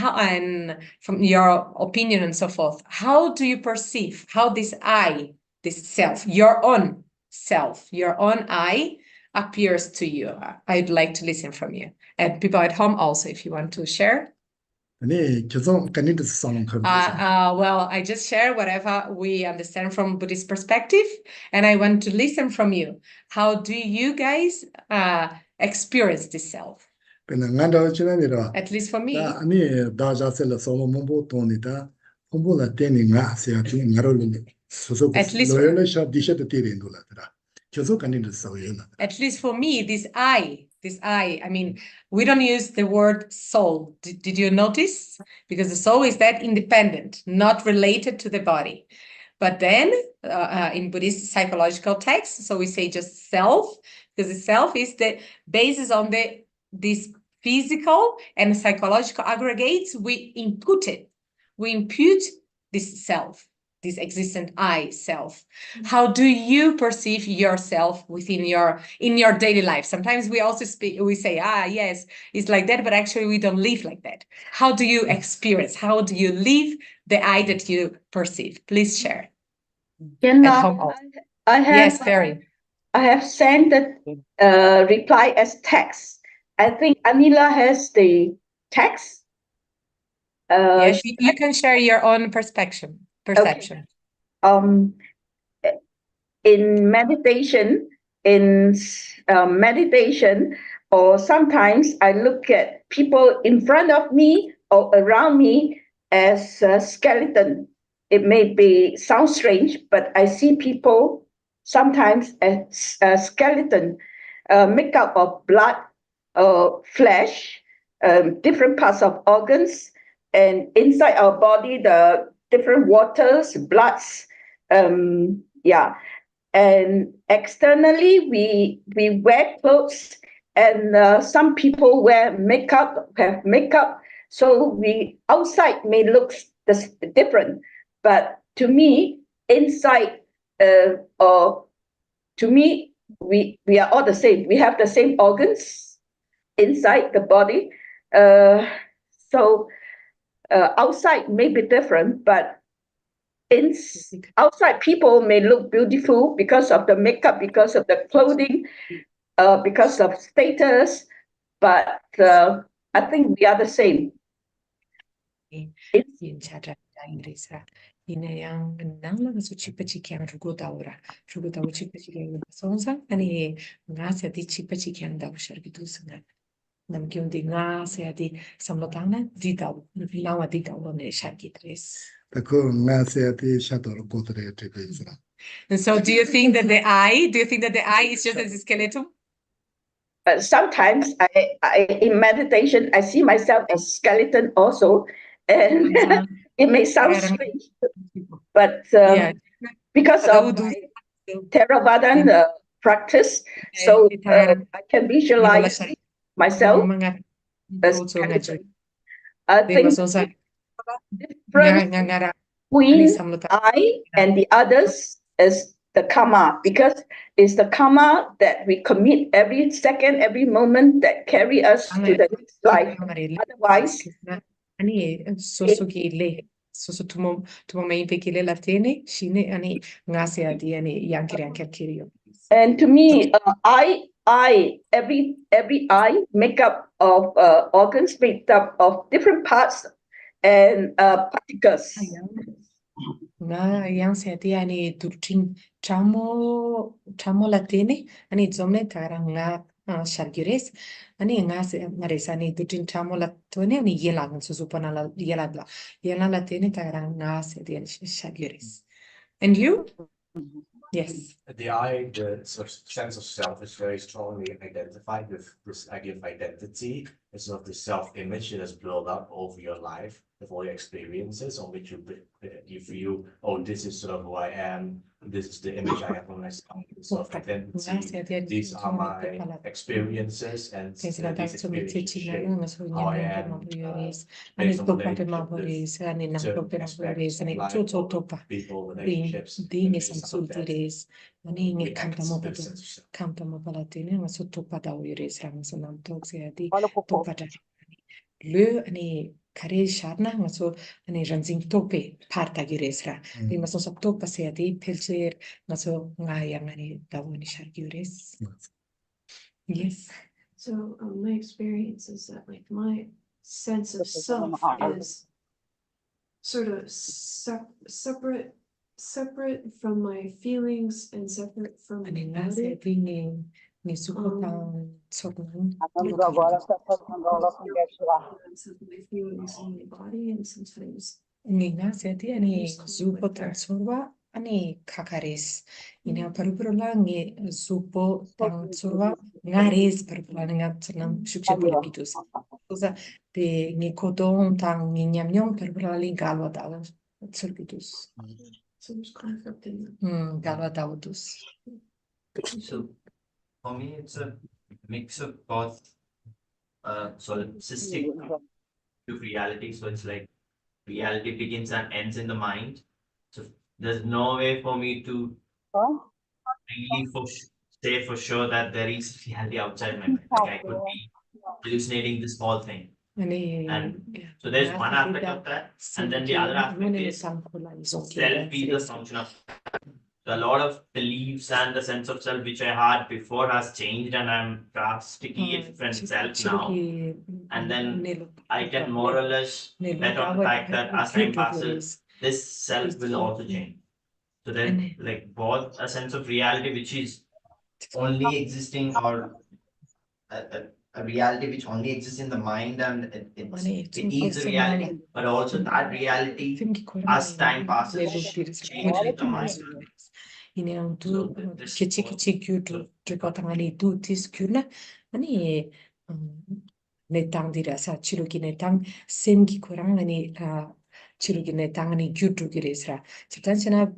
from your opinion and so forth, how do you perceive how this I, this self, your own self, your own I appears to you? I'd like to listen from you. And people at home also, if you want to share. 아니 교성 가니드 상은 Well, I just share whatever we understand from Buddhist perspective, and I want to listen from you. How do you guys experience this self? At least for me. 아니 다자셀 솔로몬보 돈이다 폼보라 때니 nga 세야지 나로는 소소 로열샤 디셔도 티린도라더라 교성 가니드 사오요나 At least for me, this I mean, we don't use the word soul. Did you notice? Because the soul is that independent, not related to the body. But then in Buddhist psychological texts, so we say just self, because the self is the basis on this physical and psychological aggregates we impute this self, this existent I self. How do you perceive yourself in your daily life? Sometimes we also we say, yes, it's like that, but actually we don't live like that. How do you experience? How do you live the I that you perceive? Please share. Yes, very. I have sent the reply as text. I think Anila has the text. Yes, you can share your own perception. Okay. In meditation, or sometimes I look at people in front of me or around me as a skeleton. It may sound strange, but I see people sometimes as a skeleton, made up of blood, flesh, different parts of organs, and inside our body, the different waters, bloods, and externally we wear clothes, and some people wear makeup, have makeup, so we outside may look different, but to me inside, or to me we are all the same. We have the same organs inside the body, so outside may be different, but outside people may look beautiful because of the makeup, because of the clothing, because of status, but I think we are the same. Yun cara Inggris ra. Ina yang nang lang su chipa chikyang rugo daura. Rugo daura chipa chikyang sonsa. Ani nga sa di chipa chikyang daura shargitu sunga. Nam kyun di nga sa di samlotang na di daura. Lawa di daura ne shargitres. 그 나세한테 샤도로 고들에 되게 있어라. And so do you think that the eye is just a skeleton? Sometimes in meditation, I see myself as skeleton also, and it may sound strange, but because of my Theravada practice, so I can visualize myself as skeleton. I think difference between I and the others is the karma, because it's the karma that we commit every second, every moment that carry us to the next life. Otherwise, ani sosugi le sosu tumo mai pekile la tene shine ani ngase adi ani yankiri ankirio. And to me, every eye make up of organs, made up of different parts and particles. Nga yang se adi ani turtin chamo latene ani zomne tarang nga shargires ani nga se maresa ani turtin chamo latone ani yelang susupana la yelabla yela latene tarang nga se adi shargires. And you? Yes. The I, the sort of sense of self is very strongly identified with this idea of identity. It's sort of the self-image that has built up over your life, with all your experiences on which you feel, oh, this is sort of who I am, this is the image I have of myself, self-identity, these are my experiences, and these experiences shape how I am, based on relationships with people, relationships, Mani kampamo palatine nga so topada uyres rang so nam tok se adi topada le ani kare sharna nga so ani ranjing tope parta gires ra ni nga so sap topa se adi pelcher nga so nga yang ani dawani shar gires. Yes. So my experience is that like my sense of self is sort of separate from my feelings and separate from my Ani nga body. se adi ni suko pang soknang My feelings in my body, and sometimes Nina seti ani zupo tansurwa ani kakares. Ina parupurula ngi zupo tansurwa ngares parupurula nga tsanam shukshe polipitus. Cosa de ngi kodong tang ngi nyamnyong parupurula li galwa dawa tsurpitus. so there's conflict in them. Galwa dawatus. So for me, it's a mix of both solipsistic to reality. So it's like reality begins and ends in the mind. So there's no way for me to really say for sure that there is reality outside my mind. Like I could be hallucinating this small thing. And so there's one aspect of that, and then the other aspect is self being the function of. So a lot of beliefs and the sense of self which I had before has changed, and I'm drastically a different self now. And then I can more or less bet on the fact that as time passes, this self will also change. So then, like both a sense of reality which is only existing, or a reality which only exists in the mind, and it is a reality, but also that reality as time passes change with the mind. Ini tu kecil tu terkotangani tu tis kuna ani netang dirasa ciluki netang semki kurang ani ciluki netang ani gyutu giresra. Cerita sana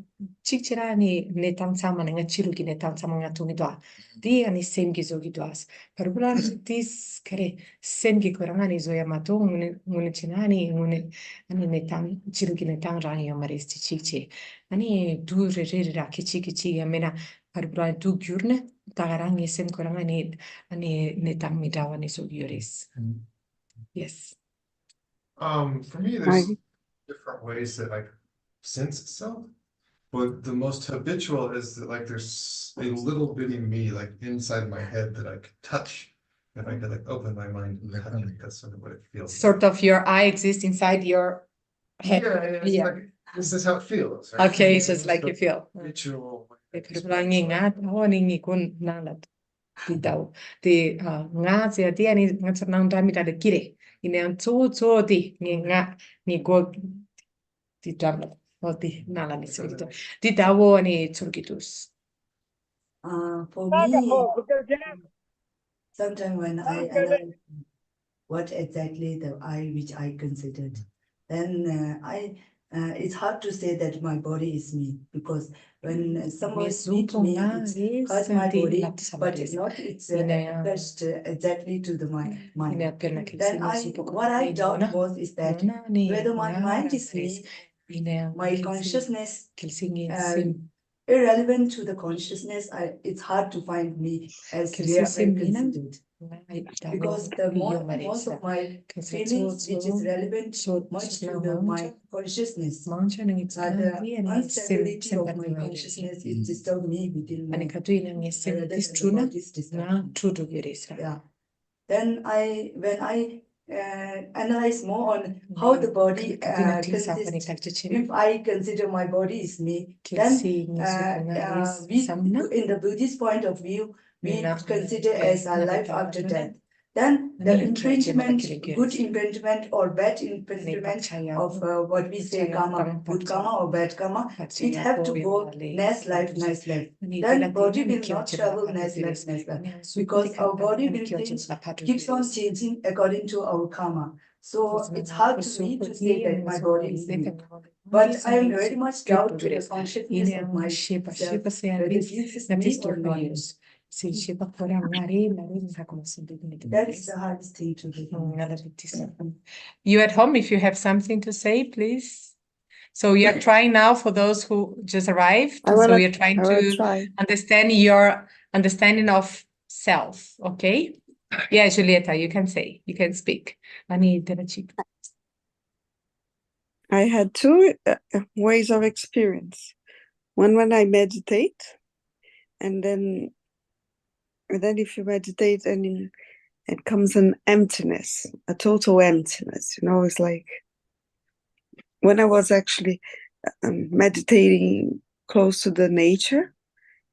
직질하니 내 땅사만 nga chirugi ne 땅사만 nga tungidoa di ani semgi zogidoas parbulan dis kare semgi korangani zoya mato ngune chinani ngune ani ne tang chirugi ne tang rangi yomaristi chikchi ani du re ra kichi yamena parbulan du gyurne tagarangi sem korangani ani ne tang midawani zogioris. Yes. For me, there's different ways that I sense itself. But the most habitual is that like there's a little bitty me like inside my head that I could touch. If I could like open my mind and touch it, that's sort of what it feels Sort of your eye exists inside your head. Yeah. Like, this is how it feels. Right? Okay, it's just like you feel. Habitual. Parbulan ngingat ni kun nalat tidau di nga sia di ani ngatsanang dami da kire ini ang so di nga ni go di dam di nala ni so di dawo ani turkitus. For me, sometimes when I analyze what exactly the I which I considered, then it's hard to say that my body is me, because when someone speaks me, it hurts my body, but it's attached exactly to the mind. Then what I doubt was is that whether my mind is me, my consciousness irrelevant to the consciousness, it's hard to find me as real and considered. Because the most of my feelings, which is relevant much to my consciousness, the instability of my consciousness is disturbed me within my yeah. Then when I analyze more on how the body consists, if I consider my body is me, then in the Buddhist point of view, we consider as a life after death. Then the impingement, good impingement or bad impingement of what we say karma, good karma or bad karma, it have to go next life. Then body will not travel next life, because our body will keeps on changing according to our karma. So it's hard to me to say that my body is me. But I am very much doubt to the consciousness of myself, whether this is me or not. That is the hardest thing to do. You at home, if you have something to say, please. So we are trying now for those who just arrived. So we are trying to understand your understanding of self. Okay. Yeah, Julieta, you can speak. I had two ways of experience. One when I meditate, and then if you meditate and it comes an emptiness, a total emptiness. You know, it's like when I was actually meditating close to the nature,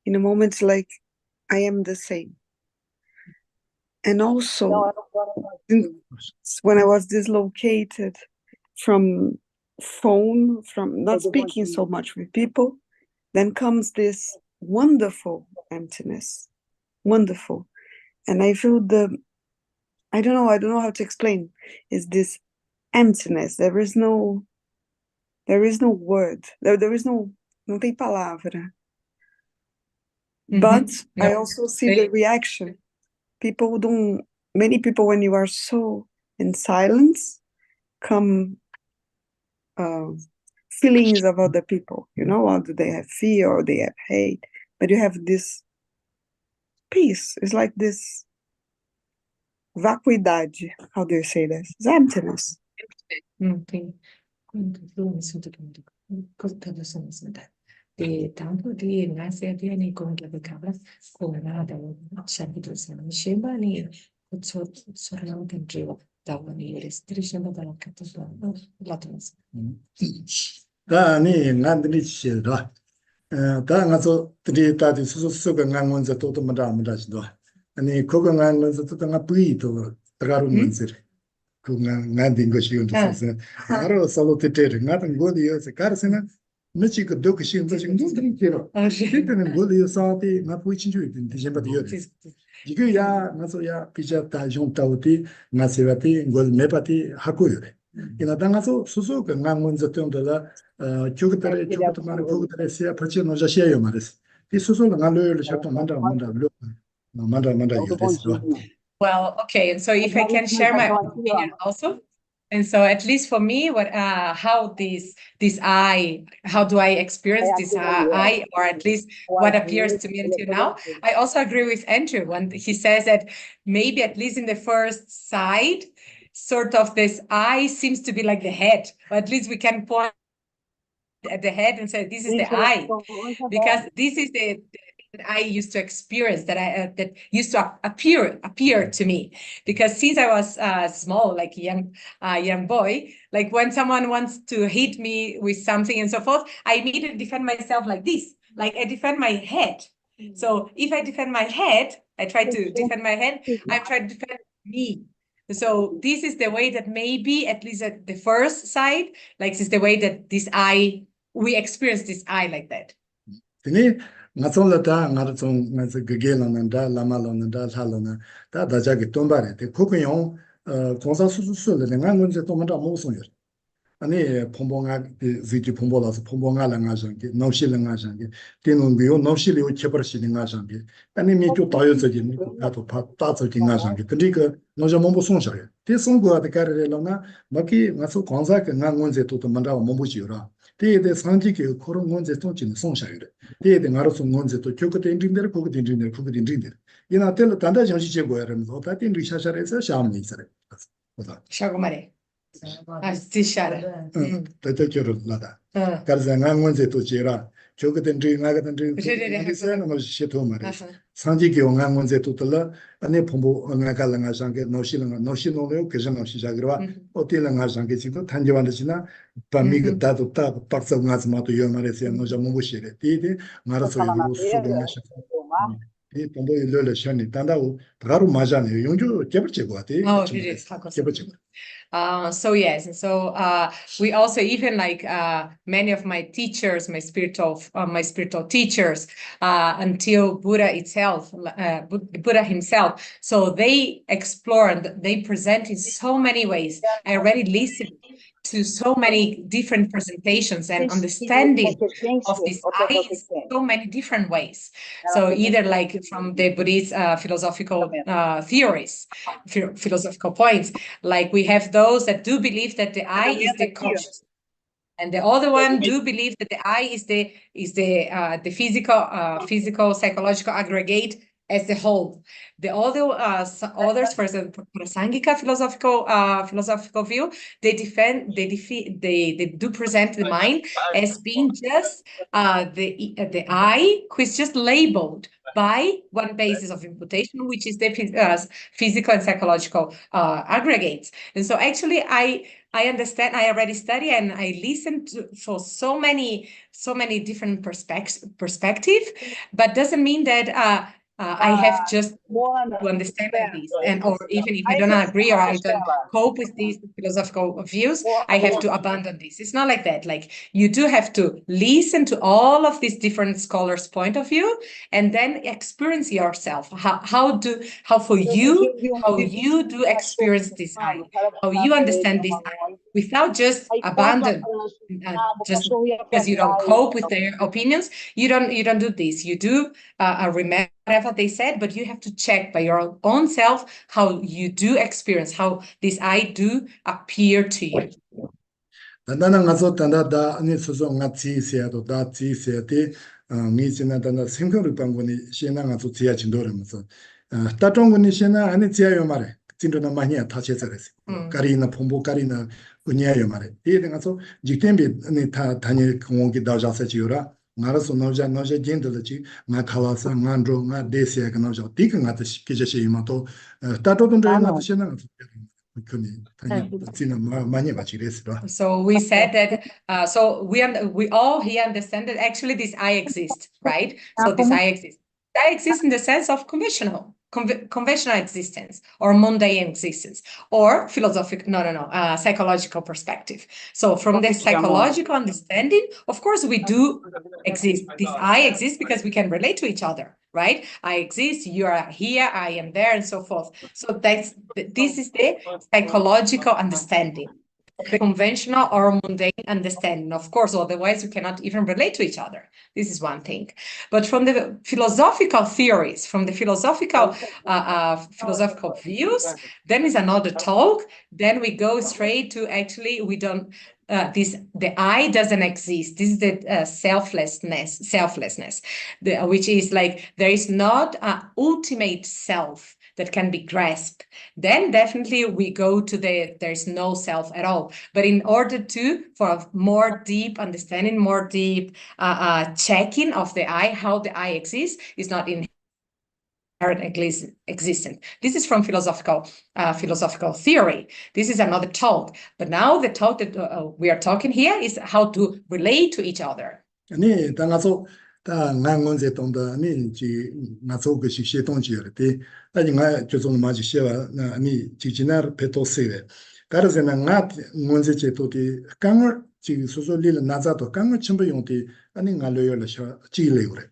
in a moment like I am the same. And also when I was dislocated from phone, from not speaking so much with people, then comes this wonderful emptiness, wonderful. And I feel I don't know how to explain, is this emptiness. There is no word. There is no tem palavra. But I also see the reaction. Many people, when you are so in silence, come feelings of other people, you know, or do they have fear or they have hate, but you have this peace. It's like this vacuidade. How do you say this? It's emptiness. De tanto di nasia di ani con la cabra con nada shabido sana sheba ni so sorang tendrio dawani restriction da la catasa latons Da ni ngandri chiro. Da ngaso tri ta di su ga ngangon za to mada do. Ani ko ga ngangon za to nga pui to tagaru manzir. Ku nganding go shi unto se. Aro solo te ngatan go di yo se karsena. Michi ka do kishin za shin dun kiro. Titen go di yo sa ti nga pui chin ju din di jemba di yo. Digu ya ngaso ya pija ta jong ta uti nga se wati gol mepati haku yo. 이나 당가서 수수 그 강문저 정도라 교그들의 교그들만 교그들의 시야 버치 노자 시야요 말이스. 이 수수가 나로를 셔도 만다 요레스도. Well, okay, and so if I can share my opinion also, and so at least for me, what how how do I experience this I, or at least what appears to me until now? I also agree with Andrew when he says that maybe at least in the first side, sort of this I seems to be like the head, or at least we can point at the head and say this is the I, because this is the that I used to experience, that I that used to appear to me, because since I was small, like young boy, like when someone wants to hit me with something and so forth, I immediately defend myself like this, like I defend my head. So if I defend my head, I try to defend my head, I try to defend me. So this is the way that maybe at least at the first side, like this is the way that we experience this I like that. 드니 나솔라다 나르송 나서 그게라는다 라마로는다 살로나 다 다자기 돈바레 데 코코용 공사 수수수를 내가 문제 또 먼저 모송이야. 아니 폼봉아 비지 폼보라서 폼봉아랑 하잖게 노실랑 하잖게 되는데요 노실이 쳐버리시는 하잖게 아니 미주 다여서지 나도 다저긴 하잖게 근데 그 노저 몸보 송셔요 대송고가 가르래로나 막이 나서 공사가 난 문제 또 먼저 몸보지요라 대대 상지게 그런 문제 통치는 송셔요 대대 나로서 문제 또 교육대 인진들 그거 인진들 그거 인진들 이나 텔 단다 정시 제고야라면서 다 띵리 샤샤에서 샤암니 있어요 보다 샤고마레 아스티샤라 대대결을 나다 가르자가 문제 또 지라 교육대 나가던 그래서 뭐 시도 말이야 상지게 온한 문제 또 들라 아니 본부 나가랑아 상게 노시노요 그저 시작으로 어디랑아 상게 지도 단지반지나 밤이 다도 딱 박사가서 마도 요말에서 노자 몸부시래 디디 말아서 이거 수도나 이 본부 일을 셔니 단다고 바로 맞아요 용주 개버치고 같아 개버치고 so yes, and so we also even like many of my teachers, my spiritual teachers, until Buddha itself, Buddha himself. So they explore and they present in so many ways. I already listened to so many different presentations and understanding of this I in so many different ways. So either like from the Buddhist philosophical theories, philosophical points, like we have those that do believe that the I is the conscious, and the other one do believe that the I is the physical psychological aggregate as a whole. The other others, for example, Prasangika philosophical view, they do present the mind as being just the I, which is just labeled by one basis of imputation, which is the physical and psychological aggregates. And so actually I understand, I already study and I listen for so many different perspective, but doesn't mean that I have just to understand like this, and or even if I don't agree or I don't cope with these philosophical views, I have to abandon this. It's not like that. Like you do have to listen to all of these different scholars' point of view, and then experience yourself. How for you do experience this I, how you understand this I, without just abandon just because you don't cope with their opinions. You don't do this. You do remember whatever they said, but you have to check by your own self how you do experience, how this I do appear to you. 나는 가서 단다다 아니 소소 같이 세야도 다 지세티 미지나 단다 생각을 방문이 시나 가서 지야 진도라면서 따종군이 시나 아니 지야요 말에 진도나 많이 다쳐서랬어 가리나 폼보 가리나 은야요 말에 이에 가서 직tem비 아니 다 다니 공원기 다자서 지요라 나라서 노자 진들지 나 칼라서 만드로 나 데시야 그나자 디가 같이 기제시 이마도 따도던 데나 시나 So we said that so we all here understand that actually this I exists, right? So this I exists. I exist in the sense of conventional existence or mundane existence or psychological perspective. So from the psychological understanding, of course, we do exist. This I exists because we can relate to each other, right? I exist, you are here, I am there, and so forth. So this is the psychological understanding. the conventional or mundane understanding. Of course, otherwise you cannot even relate to each other. This is one thing. But from the philosophical theories, from the philosophical views, then is another talk. Then we go straight to actually we don't. The I doesn't exist. This is the selflessness, which is like there is not an ultimate self that can be grasped. Then definitely we go to there's no self at all. But in order for a more deep understanding, more deep checking of the I, how the I exists, is not existent. This is from philosophical theory. This is another talk. But now the talk that we are talking here is how to relate to each other. 다 난군제 동다 아니 지 나서 그 시시 동지열데 아니 나 조선 마지 시와 아니 지지나 페토세레 가르세나 나 문제 제도디 강을 지 소소릴 나자도 강을 첨부 용디 아니 나려열라 지레그래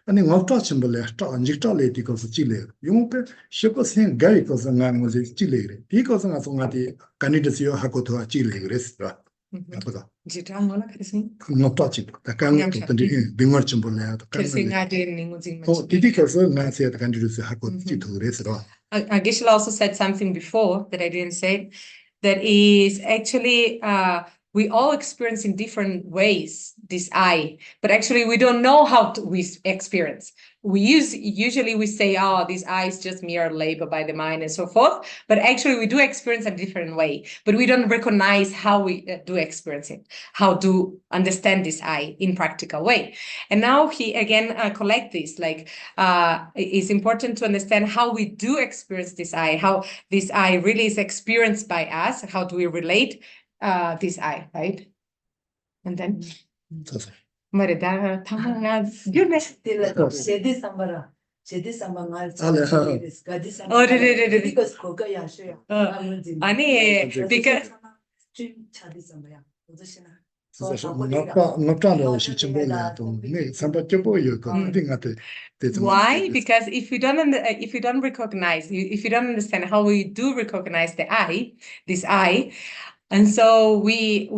아니 ngọta chimble sta anjikta because chile yungpe shikosen gai because ngan mo chile because nga songati candidates yo hakoto chile gresra yapoda Jitangola kasi ngọta chip ta kan to tandi bingor chimble ya to kan oh because nga se ta candidates hakoto chito gresra Geshe also said something before that I didn't say, that is actually we all experience in different ways this I, but actually we don't know how we experience. Usually we say, oh, this I is just mere labor by the mind and so forth, but actually we do experience a different way, but we don't recognize how we do experience it, how to understand this I in practical way. And now he again collect this, like it's important to understand how we do experience this I, how this I really is experienced by us, how do we relate this I, right? And then Marida Why? Because if you don't recognize, if you don't understand how we do recognize the I, this I, and so we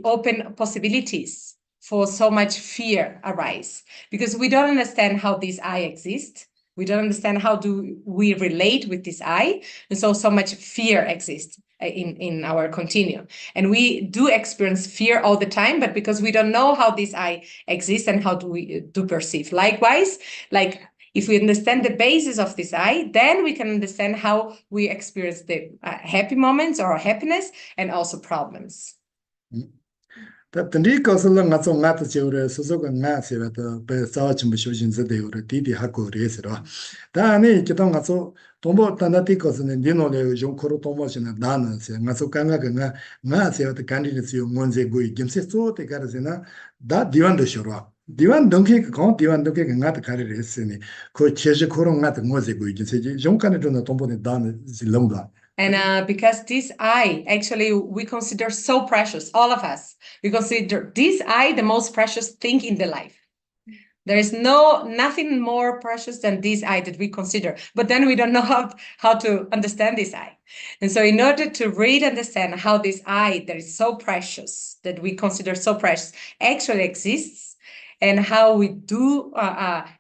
open possibilities for so much fear arise, because we don't understand how this I exists. We don't understand how do we relate with this I, and so much fear exists in our continuum. And we do experience fear all the time, but because we don't know how this I exists and how do we perceive. Likewise, like if we understand the basis of this I, then we can understand how we experience the happy moments or happiness and also problems. Tandi kausala nga tso nga tso cheure susuka nga sewa ta pe sawa chimbo shoshin zide yore didi hako re siro. Da ane kito nga tso tombo tanda ti kausala nino le yung koro tombo shina dana se nga tso kanga ka nga sewa ta kandini tsiyo ngonze gui gimse tso te kara se na da diwan do shorwa. Diwan donke ka kong diwan donke ka nga ta kari re se ni ko cheje koro nga ta ngonze gui gimse yung kani do na tombo ne dana si lomba. And because this I, actually, we consider so precious, all of us. We consider this I the most precious thing in the life. There is nothing more precious than this I that we consider. But then we don't know how to understand this I. And so in order to really understand how this I that is so precious, that we consider so precious, actually exists, and how we do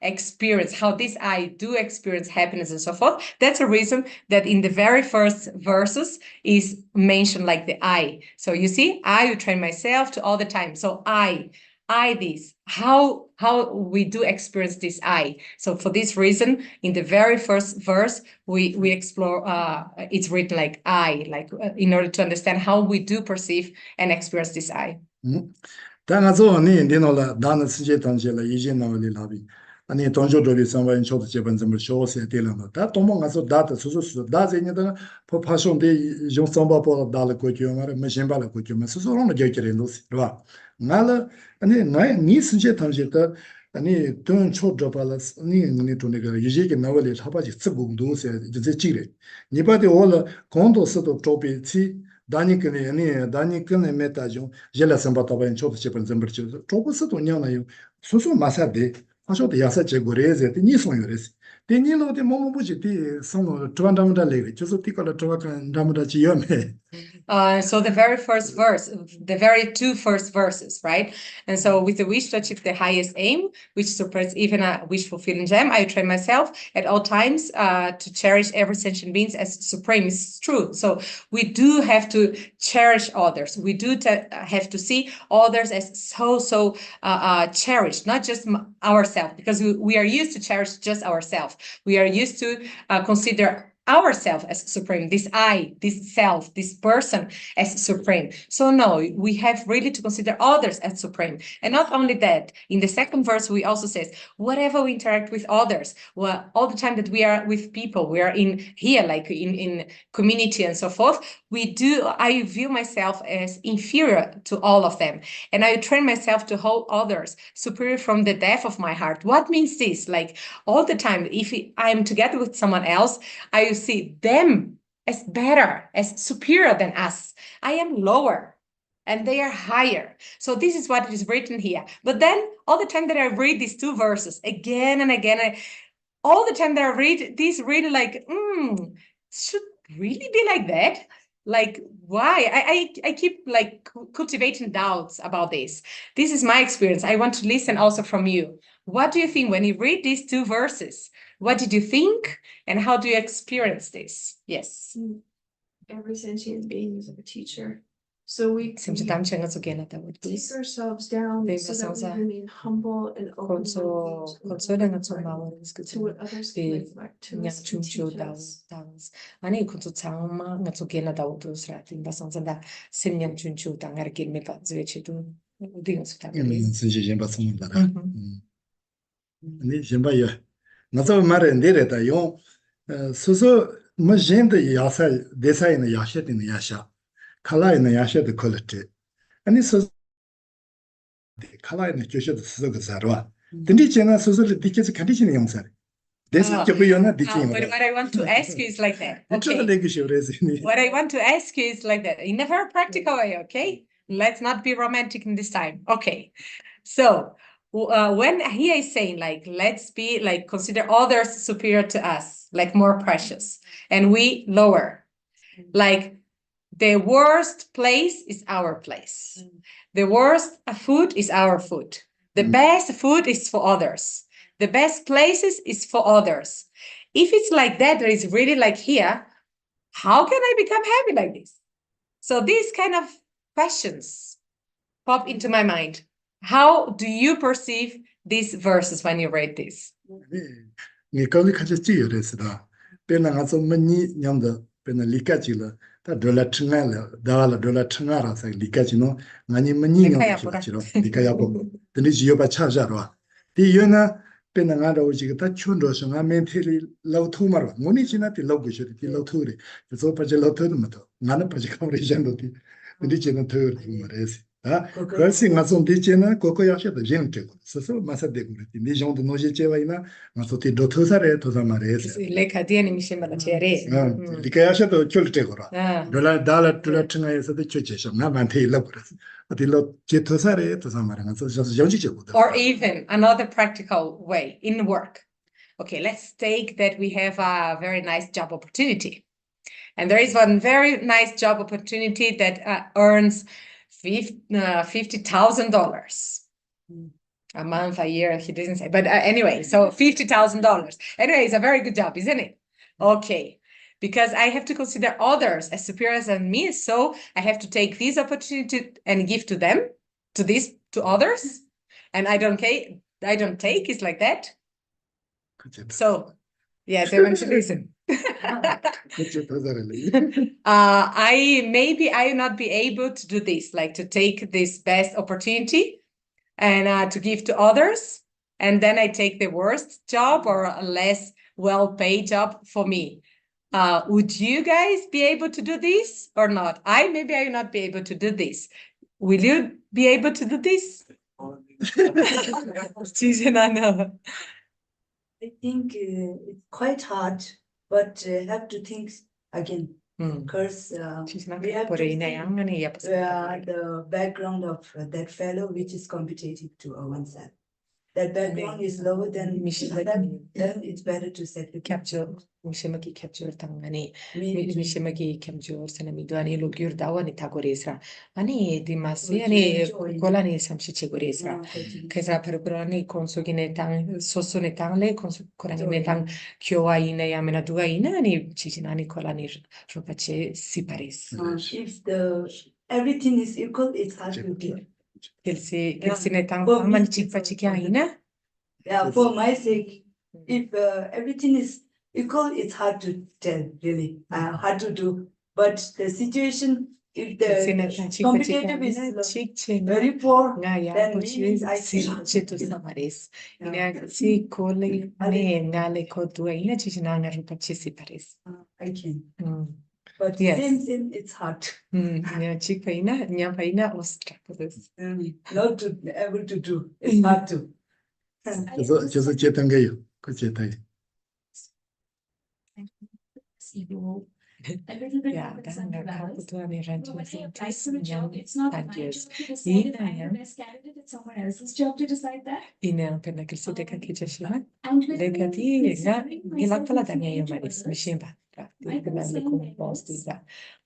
experience, how this I do experience happiness and so forth. That's a reason that in the very first verses is mentioned like the I. So you see, I will train myself to all the time. So I this, how we do experience this I. So for this reason, in the very first verse, we explore, it's written like I, like in order to understand how we do perceive and experience this I. 당아서 니 니노라 다나 시제 단계라 이제 나올리 라비 아니 동조도리 상관 초도 제번 좀 쇼세 되려나 다 도망가서 다다 수수수 다제니다 포파송데 용성바포 달을 거죠 메신발을 거죠 수수로는 저기래는스 봐 나라 아니 나니 시제 단계다 아니 돈 초도발스 니 돈에가 이제게 나올리 하바지 쓰공도세 이제 지래 니바데 올 공도스도 조비치 다니크네 아니 다니크네 메타죠 젤라 삼바타바인 초도 제번 좀 버죠 조부스도 냐나요 수수 마사데 하셔도 야사 제고레제 니 손요레스 데니로데 모모부지 디 손로 트완다무다 레레 저서 티컬라 트와칸 다무다 지요메 So the very first verse, the very two first verses, right? And so with the wish to achieve the highest aim, which supports even a wish fulfilling gem, I train myself at all times to cherish every sentient being as supreme. It's true. So we do have to cherish others. We do have to see others as so cherished, not just ourselves, because we are used to cherish just ourselves. We are used to consider ourselves as supreme, this I, this self, this person as supreme. So no, we have really to consider others as supreme. And not only that, in the second verse, we also says, whatever we interact with others, well, all the time that we are with people, we are in here, like in community and so forth, I view myself as inferior to all of them. And I train myself to hold others superior from the depth of my heart. What means this? Like all the time, if I'm together with someone else, I see them as better, as superior than us. I am lower and they are higher. So this is what is written here. But then all the time that I read these two verses again and again, all the time that I read these, really like, should really be like that? Like, why? I keep like cultivating doubts about this. This is my experience. I want to listen also from you. What do you think when you read these two verses? What did you think? And how do you experience this? Yes. Every sentient being is a teacher. So we take ourselves down so that we remain humble and open to what others can reflect to us and teach us. 아니 그것도 장마 그것도 걔나 다우도 스라팅 바상선다 신년 준주 당하를 길메가 저치도 우딩스 다 선지전 받습니다. 네 전바요. 나서 말은 데레다 용 소소 머젠데 야사 데사이나 야셰드는 야샤 칼라이나 야셰드 퀄리티 아니 소 칼라이나 교셔도 쓰고 자르와 근데 제가 소소를 디케스 컨디션이 영사 But what I want to ask you is like that. Okay. What I want to ask you is like that in a very practical way. Okay, let's not be romantic in this time. Okay, so when he is saying like, let's be like, consider others superior to us, like more precious, and we lower, like the worst place is our place. The worst food is our food. The best food is for others. The best places is for others. If it's like that, there is really like here, how can I become happy like this? So these kind of questions pop into my mind. How do you perceive these verses when you read this? Penangara uji ta chundo sanga mentally low to maro moni china ti low gushri ti low to re so pa je low to mato ngana pa je kamre jando ti ndi chena to mares ha kasi ngason ti chena koko yasha da gente so masa de gure ti ni jondo no je chewa ina ngaso ti do to sare to mares le khadiani mi shema la chere li ka yasha to cholte gora dola dala tula tna yesa de choche sha na man te lo or even another practical way in work. Okay, let's take that we have a very nice job opportunity. And there is one very nice job opportunity that earns $50,000 a month, a year, he didn't say. But anyway, so $50,000. Anyway, it's a very good job, isn't it? Okay. Because I have to consider others as superior than me, so I have to take this opportunity and give to them, to others, and I don't take. It's like that. So, yes, I want to listen. I not be able to do this, like to take this best opportunity and to give to others, and then I take the worst job or a less well-paid job for me. Would you guys be able to do this or not? I will not be able to do this. Will you be able to do this? I think it's quite hard, but have to think again. Because we have to see the background of that fellow, which is competitive to oneself. that background is lower than then it's better to set the capture mishemaki capture tangani Me too. mishemaki capture sana midwani logyur dawani tagoresra ani dimasi Oh, ani joy. kolani samshi goresra kaisa perbrani konsogine tang sosone tangle konsokorani tang kyoa ina yamena duga ina ani chichinani kolani ropache sipares If the everything is equal, it's hard to do. kelsi ne tang For me, mani it's chikpa also chikya ina Yeah, for my sake, if everything is equal, it's hard to tell, really, hard to do. But the situation, if the competitive is very poor, then means I can. Samares. Ina si kole ne ngale ko tua ina chichinanga rupache sipares. I can. But Yes. same, it's hard. Nya chikpa ina nyampa ina ostra. Not to able to do. It's hard to. 그래서 재단계요. 그 재단계. A little bit Yeah, more dan than nga $100. kaputua ni rancho When I apply sintis for a job, it's not my years. job to decide if Ina I'm ya the best candidate. It's someone else's job to decide that. ina pena kilsi deka kichashima. And with Deka me ti nga considering gilak myself pala in tanya future yomaris others, mishimba. my concern then is,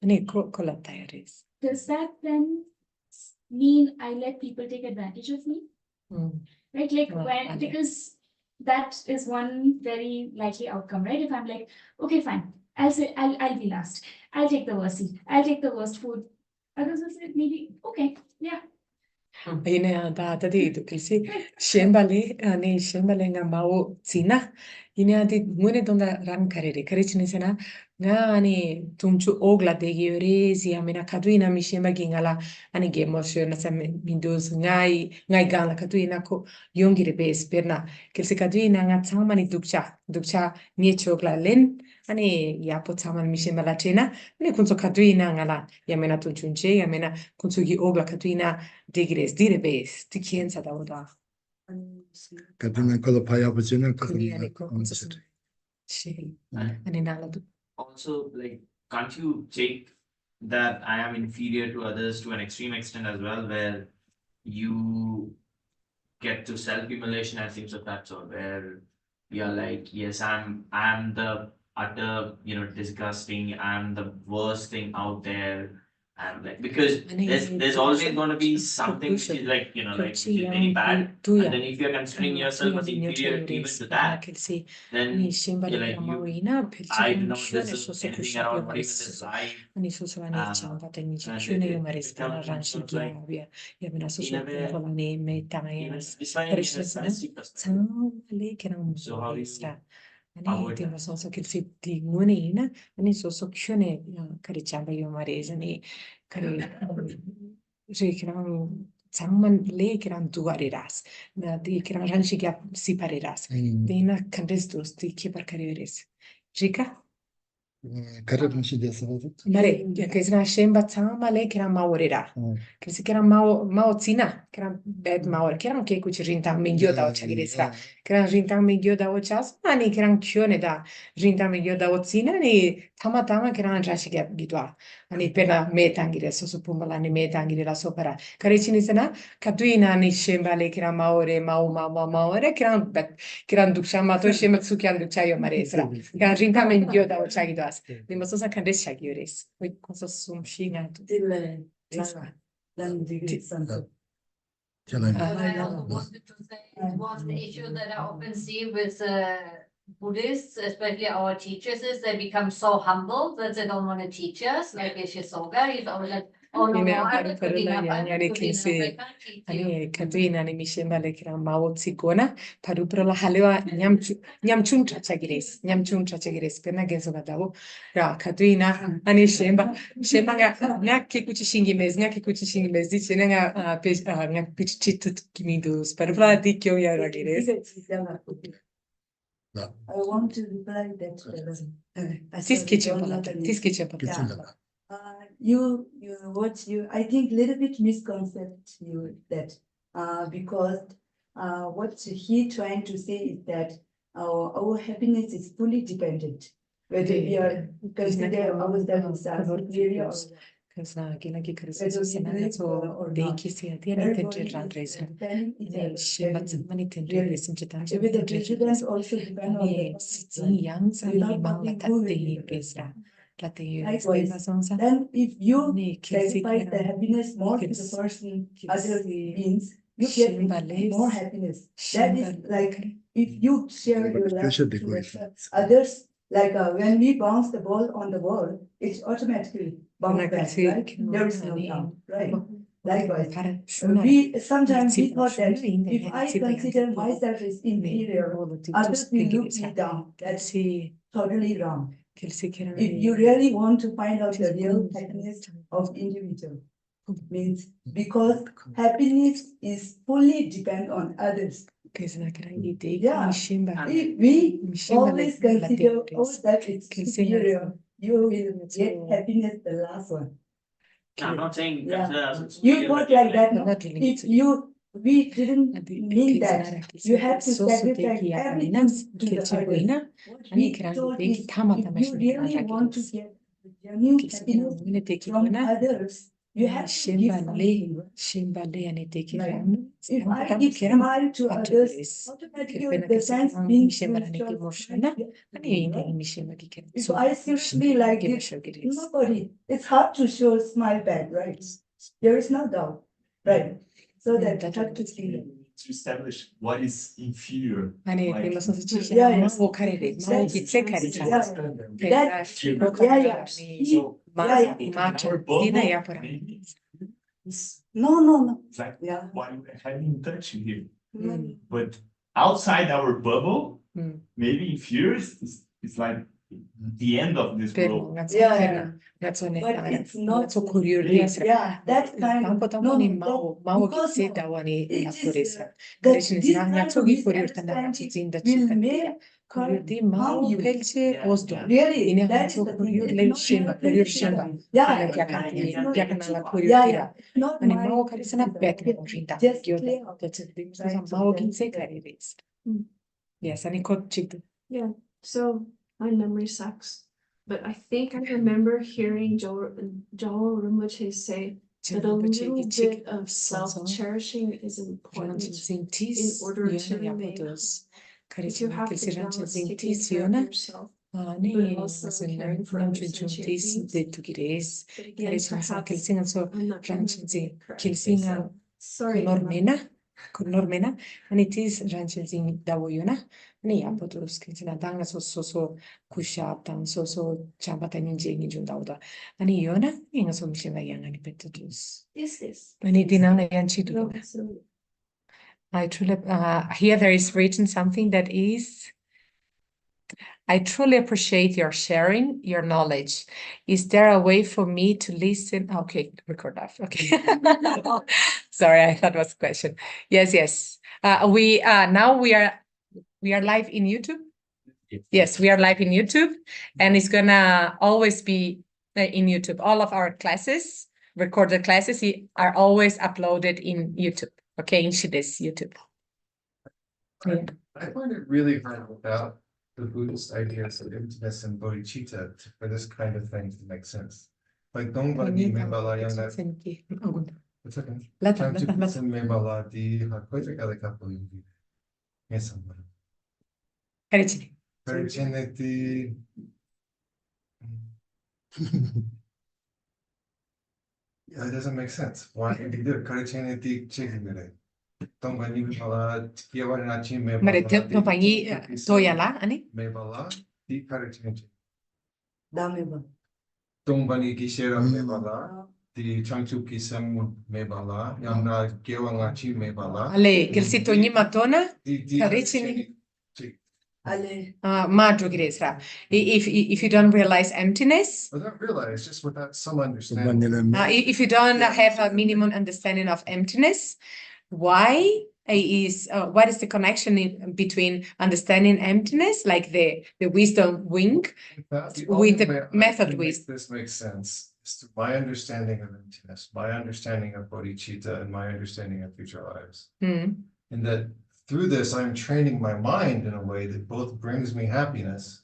Ani kola tayaris. does that then mean I let people take advantage of me? Right? Like when, because that is one very likely outcome, right? If I'm like, okay, fine, I'll be last. I'll take the worst seat. I'll take the worst food. Others will say maybe, okay, yeah. Ina da tadi itu kilsi shembale ani shembale nga mau tsina ina adi mune donda ram karere karichini sena nga ani tumchu ogla degi yorezi amina kadu ina mi shemba gingala ani gemosyo na sa mindos ngai gala kadu ina ko yongire bes perna kilsi kadu ina nga tsamani dukcha nie chogla len ani yapo tsaman mi shemba la chena ani kunso kadu ina ngala yamena tunchunche yamena kunso gi ogla kadu ina digres dire bes ti kienza da oda 같은 걸로 봐야 보지는 kuni ani 그거는 ko shi ani nala du Also, like, can't you take that I am inferior to others to an extreme extent as well, where you get to self-immolation and things of that sort, where you're like, yes, I'm the utter, disgusting, I'm the worst thing out there. And like, because there's always going to be something which is like, which is very bad. And then if you're considering yourself as inferior even to that, then you're like, I do not deserve anything around, not even this life. ani so ani chamba ta ni and chune it- yo it mares becomes para ranchi sort of like, gya ya bina so in a way, ko ni me ta even ya deciding in a fantasy perspective. le kenang So how do you ani avoid ti that? mo so kil si ti ngone ina ani so chune kari chamba yo mares ani kari je kenang 장만 le kiran duariras na di kiran ranchi gya sipareras dina kandestos di kipar karieres Rika 가르침 시대에서 Mare, que es una shemba tsama le kiran maorera. Que si kiran mao tsina, kiran bed maor, kiran ke kuch rintang mingyo da ocha giresra. Kiran rintang mingyo da ochas, ani kiran kyone da rintang mingyo da otsina ni tama kiran rashi gya gidwa. Ani pena me tangire so supumbala ni me tangire la sopara. Karichini sana katuina ni shemba le kiran maore kiran bet kiran duksha mato shemba tsukyan dukcha yo maresra. Kiran rintang mingyo da ocha gidwas. Dimos osa kandes shagiores. Oi, cosa sum shina. 저는 What I also wanted to say was the issue that I often see with Buddhists, especially our teachers, is they become so humble that they don't want to teach us. Like Geshe Soga, he's always like, oh no, I'm not good enough, I'm not good enough, I can't teach you. Ani katuina ni mishemba le kira mao tsigona paru pro la halewa nyamchun chagires pena genso gadawo ra katuina ani shemba nga kikuchi shingi mez dice nga pichitu kimidus paru pro la dikyo ya ragires I want to reply that. Tiskiche 그친다. I think little bit misconcept you that, because, what he trying to say is that our happiness is fully dependent. Whether we are consider ourselves superior or Because lagi kerja Whether we senang drink so or day not. kisi dia ni Everybody tentu is randres. planning each Ni other, shimbat planning. mani tentu Really. resim cetan Even the president also depend on ni the si yang sa ni without mang talking, la who will tate be the pesra. president? Late Likewise, then if you sacrifice the happiness more to the person, other beings, you get more happiness. That is like if you share your love to others, like when we bounce the ball on the wall, it's automatically bounce back, right? There is no doubt, right? Likewise, sometimes we thought that if I consider myself as inferior, others will look me down. That's totally wrong. If you really want to find out the real happiness of individual, means because happiness is fully depend on others. Yeah, if we always consider ourselves as superior, you will get happiness the last one. I'm not saying Yeah. consider us You thought like that, no? If we didn't mean that. You have to sacrifice everything to the others. What we told is, if you really want to get the genuine happiness from others, you have to give something. Right? If I give smile to others, automatically the sense means if I seriously like this, nobody, it's hard to show a smile back, right? There is no doubt, right? So that have to see that. To establish what is inferior. No. It's like Yeah. what we're having touch here. But outside our bubble, maybe inferior is like the end of this world. Yeah. That's when But it's not so curious. Yeah, that kind of because it is this kind of misunderstanding will make harm you. Really, that is the thing. It's not my criticism. Yeah, it's not yeah. It's not my criticism. Just clear up. Yes, and it could check. Yeah, so my memory sucks, but I think I remember hearing Joel Rinpoche say that a little bit of self-cherishing is important in order to remain humble. If you have to balance taking care of yourself, but also caring for other sentient beings. But again, perhaps I'm not correct. Sorry. Normena, and it is ranching Dawoyuna, Nia Potus, Kinsinadanga, so Kushaptan, so Chambatan in Jane Jundauda, and Iona, in a solution by young and petus. Is this? And it didn't and she No, do. so I truly, here there is written something that is. I truly appreciate your sharing your knowledge. Is there a way for me to listen? Okay, record that. Okay. Sorry, I thought it was a question. Yes. We now we are live in YouTube. Yes, we are live in YouTube, and it's gonna always be in YouTube. All of our classes, recorded classes, are always uploaded in YouTube. Okay, in Shide's YouTube. I find it really hard without the Buddhist ideas of emptiness and bodhicitta for this kind of thing to make sense. Like Dongbani Membalayang that it's okay. Time to listen Membala di Hakoita Kalikapu. Yes, Pericinity. Yeah, it doesn't make sense. Why did you do it? Pericinity chicken today. Dongbani Membala Kiawarinachi Membala. Toyala, ani? Membala di Pericinity. Dameba. Dongbani Gishera Membala. Di Changchu Kisam Mebala, Yamna Gewangachi Mebala. Ale, Gelsito Nimatona, Caricini. Ale. Madrugresra. If you don't realize emptiness. I don't realize, just without some understanding. If you don't have a minimum understanding of emptiness, why is what is the connection between understanding emptiness, like the wisdom wing, with the method wisdom? This makes sense. To my understanding of emptiness, my understanding of bodhicitta, and my understanding of future lives. And that through this, I'm training my mind in a way that both brings me happiness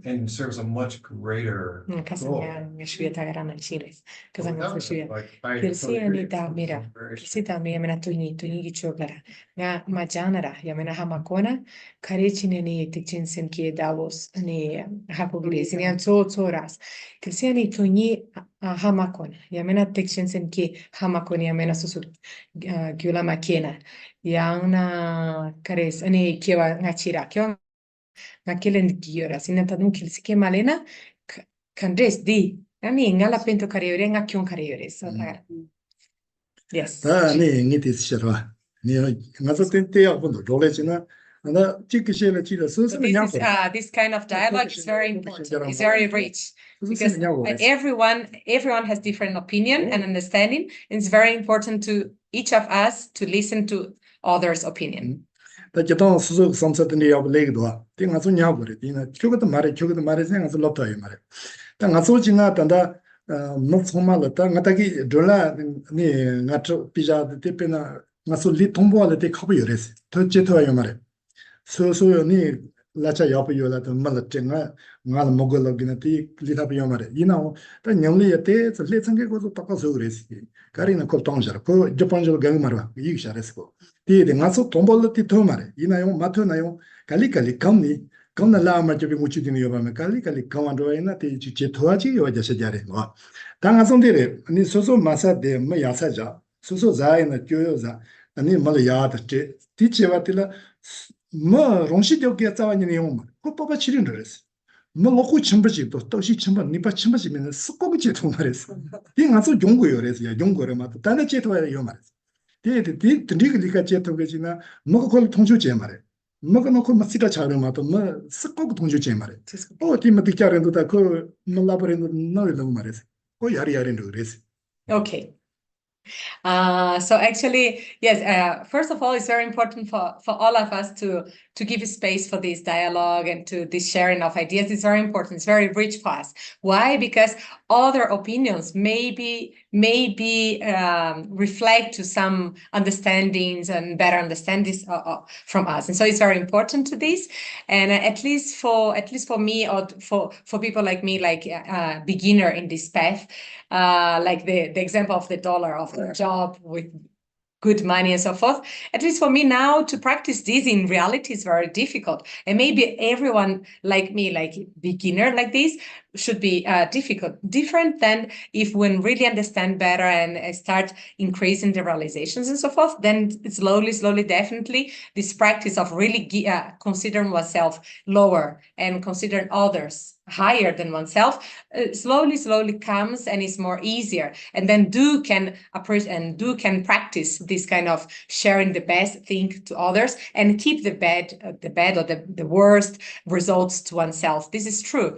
and serves a much greater goal. Like, I totally agree. Sita mi yamena tunyi gi chogara nga majanara yamena hamakona karechine ni tikchinsen ki davos ni hapogres ni ras krisiani tunyi hamakona yamena tikchinsen ki hamakoni yamena susur gyula makena yana kares ani kiwa ngachira kiwa ngakelen giora sinatadun kilsike malena kandres di ani ngala pento kariore ngakion kariore Yes. This kind of dialogue is very important. It's very rich because everyone has different opinion and understanding. And it's very important to each of us to listen to others' opinion. lacha yapu yola ta mala chenga ngal mogol gina ti lita bi yomare ina ta nyamli yate le changge ko ta ka so res kari na ko tongjar ko japan jo gang marwa yi shares ko ti de ngaso tombol ti to mare ina yo matho na yo kali kamni kamna la ma je muchi din yoba me kali kamando ina ti che thoaji yo ja se jare no ta ngaso de ni soso masa de ma yasa ja soso za ina kyo za ani mala ya ta che ti che watila 뭐 롱시되게 짜와니 내용 그 뽑아 치린 그랬어. 뭐 먹고 침버지 또 또시 침버 니빠 침버지면 습고기 제도 말했어. 이 가서 용고요 그래서 야 용고를 맞다. 다른 제도에 요 말했어. 디 리가 제도 그지나 뭐고 걸 통주제 말해. 뭐고 놓고 맛이다 차려 맞다. 뭐 습고기 통주제 말해. 디마 디카렌도다 그 몰라버는 너를 말했어. 야리야리는 그랬어. Okay. So actually, yes, first of all, it's very important for all of us to give space for this dialogue and to this sharing of ideas. It's very important. It's very rich for us. Why? Because other opinions maybe reflect to some understandings and better understandings from us. And so it's very important to this. And at least for me or for people like me, like beginner in this path, like the example of the dollar, of the job with good money and so forth. At least for me now, to practice this in reality is very difficult. And maybe everyone like me, like beginner like this, should be different than if when really understand better and start increasing the realizations and so forth, then slowly, definitely, this practice of really considering oneself lower and considering others higher than oneself, slowly comes and is more easier. And then can practice this kind of sharing the best thing to others and keep the bad or the worst results to oneself. This is true.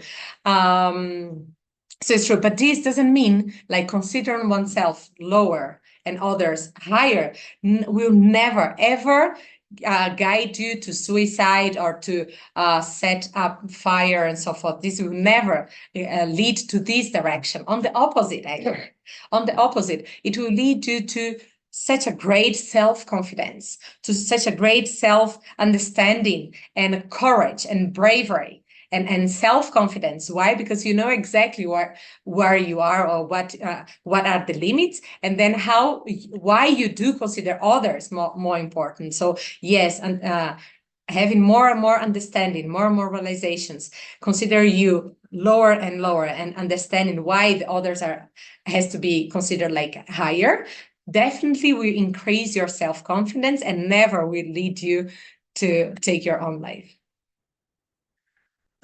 So it's true, but this doesn't mean like considering oneself lower and others higher will never ever guide you to suicide or to set up fire and so forth. This will never lead to this direction. On the opposite, actually. On the opposite, it will lead you to such a great self-confidence, to such a great self-understanding and courage and bravery and self-confidence. Why? Because you know exactly where you are or what are the limits, and then why you do consider others more important. So yes, and having more and more understanding, more and more realizations, consider you lower and lower, and understanding why the others has to be considered like higher, definitely will increase your self-confidence and never will lead you to take your own life.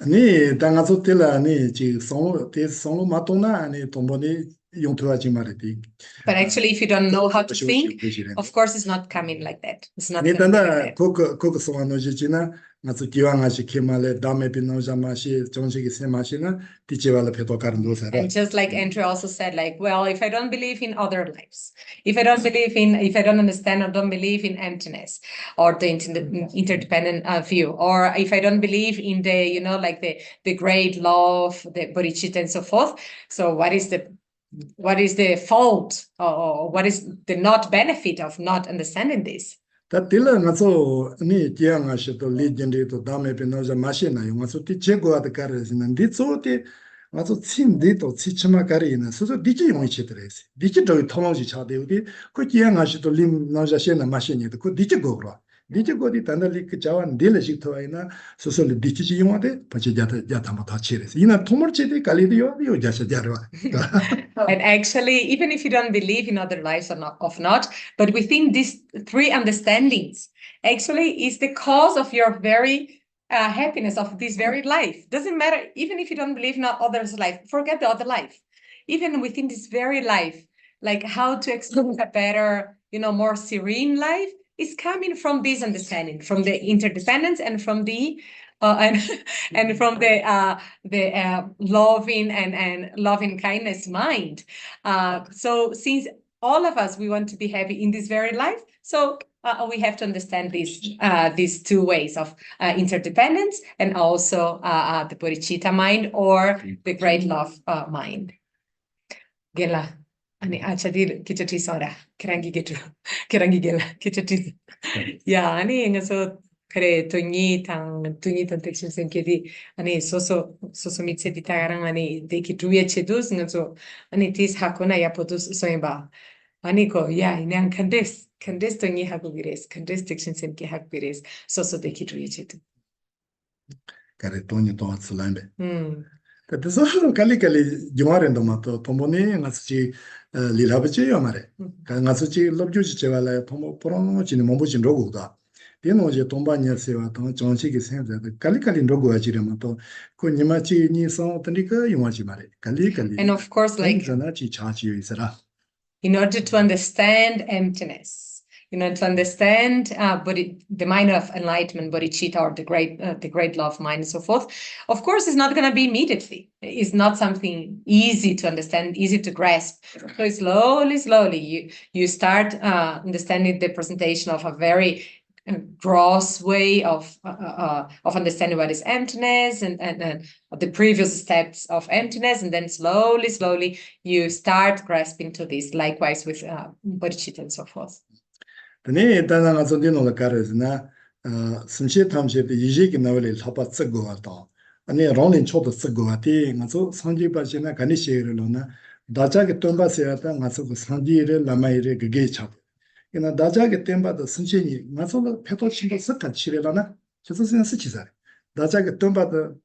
아니 당아서 때라 아니 지 송로 마토나 아니 돈보니 용토하지 말이디. But actually, if you don't know how to think, of course, it's not coming like that. It's not coming like that. 그거 소원하지지나 나서 기왕하시 키말에 담에 비노자마시 정식이 세마시나 디제발에 페도카른도사라. And just like Andrew also said, like, well, if I don't believe in other lives, if I don't understand or don't believe in emptiness or the interdependent view, or if I don't believe in the, like the great love, the bodhicitta and so forth. So what is the fault or what is the not benefit of not understanding this? 다 딜라 나서 니 기양하시도 리젠데도 다음에 변호사 마시나 용어서 티체고하다 가르시는 디소티 나서 침디도 치치마 가리나 소소 디지 용이치드레스 디지 더 통하지 차대우디 그 기양하시도 림 나자시나 마시니도 그 디지 고로 디지 고디 단달리 그 자완 딜레식 토아이나 소소 디지 용어데 바치자타 자타마 타치레스 이나 토머치디 갈리디오 요 자샤자르와 And actually, even if you don't believe in other lives or not, but within these three understandings, actually is the cause of your very happiness of this very life. Doesn't matter, even if you don't believe in others' life, forget the other life. Even within this very life, like how to experience a better, more serene life is coming from this understanding, from the interdependence and from the and from the loving and loving kindness mind. So since all of us, we want to be happy in this very life, so we have to understand these two ways of interdependence and also the bodhicitta mind or the great love mind. Gela, ani achadi kichati sora, kirangi gela, kichati. Yeah, ani ngaso kare tunyi tang tekshin senkedi ani soso mitse ditarang ani deki duye chedus ngaso ani tis hakuna ya podus soimba. Ani ko ya inang kandes tunyi hakugires, kandes tekshin senki hakugires, soso deki duye chedu. kare tonyi to atsulambe 그래서 갈리갈리 주말에도 맞도 돈보니 같이 리라버지 요마래 같이 럽주지 제발에 돈 보러지는 몸보진 로고다 되노제 돈바니세와 돈 정식이 생자도 갈리갈리 로고 하지려면 또 그님아치 니서 드니까 용하지 말해 갈리갈리 And of course, like 전화지 차지 있어라 in order to understand emptiness, to understand the mind of enlightenment, bodhicitta, or the great love mind, and so forth. Of course, it's not going to be immediately. It's not something easy to understand, easy to grasp. So slowly, you start understanding the presentation of a very gross way of understanding what is emptiness and the previous steps of emptiness, and then slowly you start grasping to this. Likewise with bodhicitta and so forth. 근데 단단한 존재는 가르즈나 심시 탐시의 이제기 나올을 잡아 쓰고 왔다. 아니 론린 초도 쓰고 왔디. 가서 상지바시나 가니시르로나 다자게 톰바세야다 가서 그 상지를 라마이를 그게 잡. 그러나 다자게 템바도 심시니 가서 페토친도 섞아 치레라나. 저서 쓰치자. 다자게 톰바도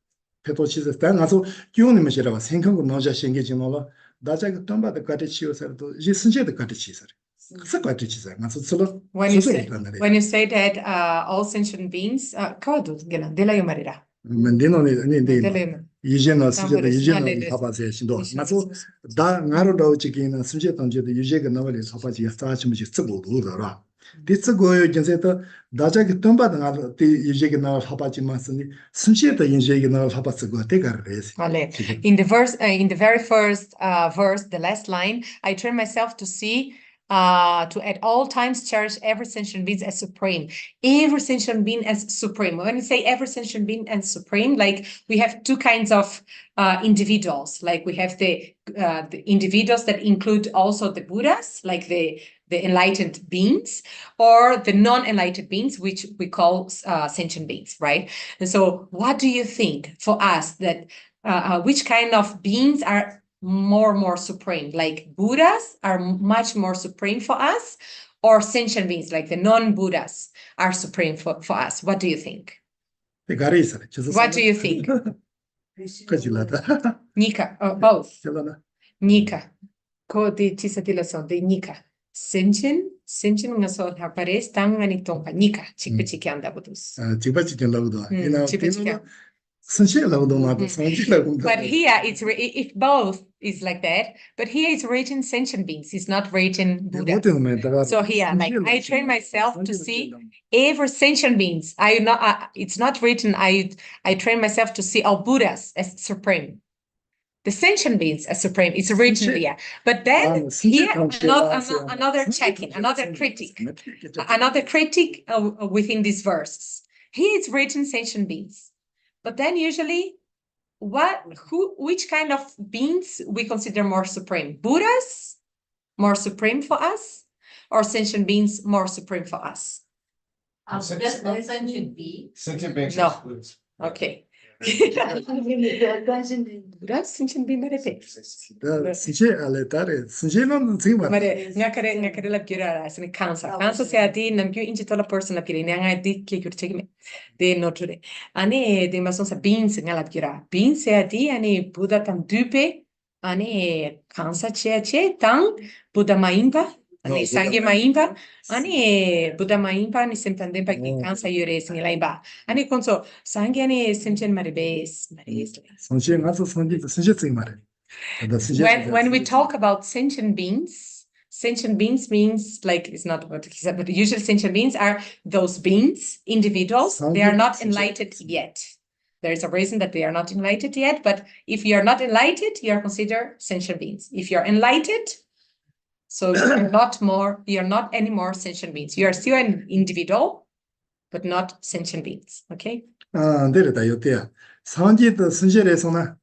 페토치스 당 가서 기운이면시라고 생각고 노자 생기지노라. 다자게 톰바도 같이 치워서도 이제 심시도 같이 치서. When you say that all sentient beings, 이제는 수제도 이제는 사바세 신도 나서 다 나로도 지기는 수제 던제도 유제가 나발이 사바지 사치무지 쓰고도더라 디츠고요 gen세도 다자기 덤바도 나로 유제가 나로 사바지만스니 수제도 유제가 나로 사바스고 대가르레스 in the very first verse, the last line, I train myself to see to at all times cherish every sentient being as supreme. Every sentient being as supreme. When we say every sentient being as supreme, like we have two kinds of individuals. Like we have the individuals that include also the Buddhas, like the enlightened beings, or the non-enlightened beings, which we call sentient beings, right? And so what do you think for us that which kind of beings are more supreme? Like Buddhas are much more supreme for us, or sentient beings like the non-Buddhas are supreme for us? What do you think? What do you think? Nika, both. Nika. Ko di tisatilason de Nika. Sentient nga so hapares tang ani tongpa Nika. Chikpa anda budus. Chikpa laudo. But here it's if both is like that, but here it's written sentient beings, it's not written Buddha. So here, like I train myself to see every sentient beings. It's not written. I train myself to see all Buddhas as supreme. The sentient beings as supreme. It's written here. But then here another checking, another critic within these verses. Here it's written sentient beings. But then usually, which kind of beings we consider more supreme? Buddhas, more supreme for us, or sentient beings more supreme for us? Just no sentient being. Sentient beings No. excludes. Okay. Buddha sentient being marete. Sinche aletare, sinche non si ma. Mare ngakare la pira asini kansa se adi namgyu inji tola person la pira nga di ke gyur chegime de noture ane de mason sa beans ngala pira beans se adi ane Buddha tam dupe ane kansa che tang Buddha maimpa ane sangue maimpa ane Buddha maimpa ane sentande pa ki kansa yures ni laiba ane konso sangue ane senten marebes Sinche ngaso sinche tsing mare. When we talk about sentient beings means like it's not what he said, but usually sentient beings are those beings, individuals. They are not enlightened yet. There is a reason that they are not enlightened yet, but if you are not enlightened, you are considered sentient beings. If you're enlightened, so you're not anymore sentient beings. You are still an individual, but not sentient beings. Okay? 내려다 요때야. 상지도 순실에서나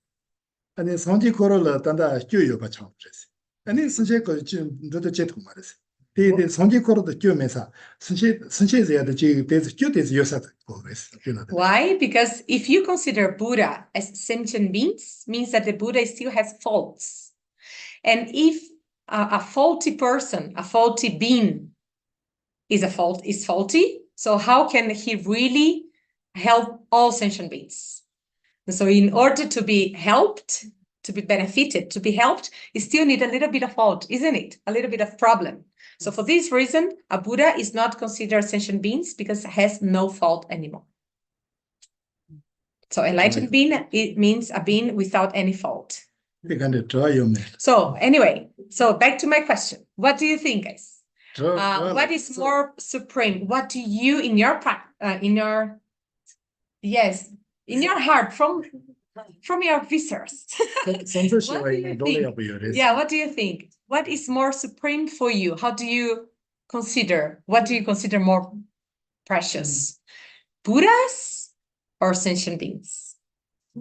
아니 상지 거를 단다 교육 받쳐 그랬어. 아니 순실 거 지금 너도 제통 말했어. 근데 상지 거로도 교면서 순실에서야 지 대해서 교대에서 요사도 그랬어. Why? Because if you consider Buddha as sentient beings, means that the Buddha still has faults. And if a faulty person, a faulty being is faulty, so how can he really help all sentient beings? And so in order to be helped, to be benefited, to be helped, you still need a little bit of fault, isn't it? A little bit of problem. So for this reason, a Buddha is not considered sentient beings because it has no fault anymore. So enlightened being, it means a being without any fault. So anyway, so back to my question. What do you think, guys? What is more supreme? What do you in your heart from your viscers? What do you think? What is more supreme for you? What do you consider more precious? Buddhas or sentient beings?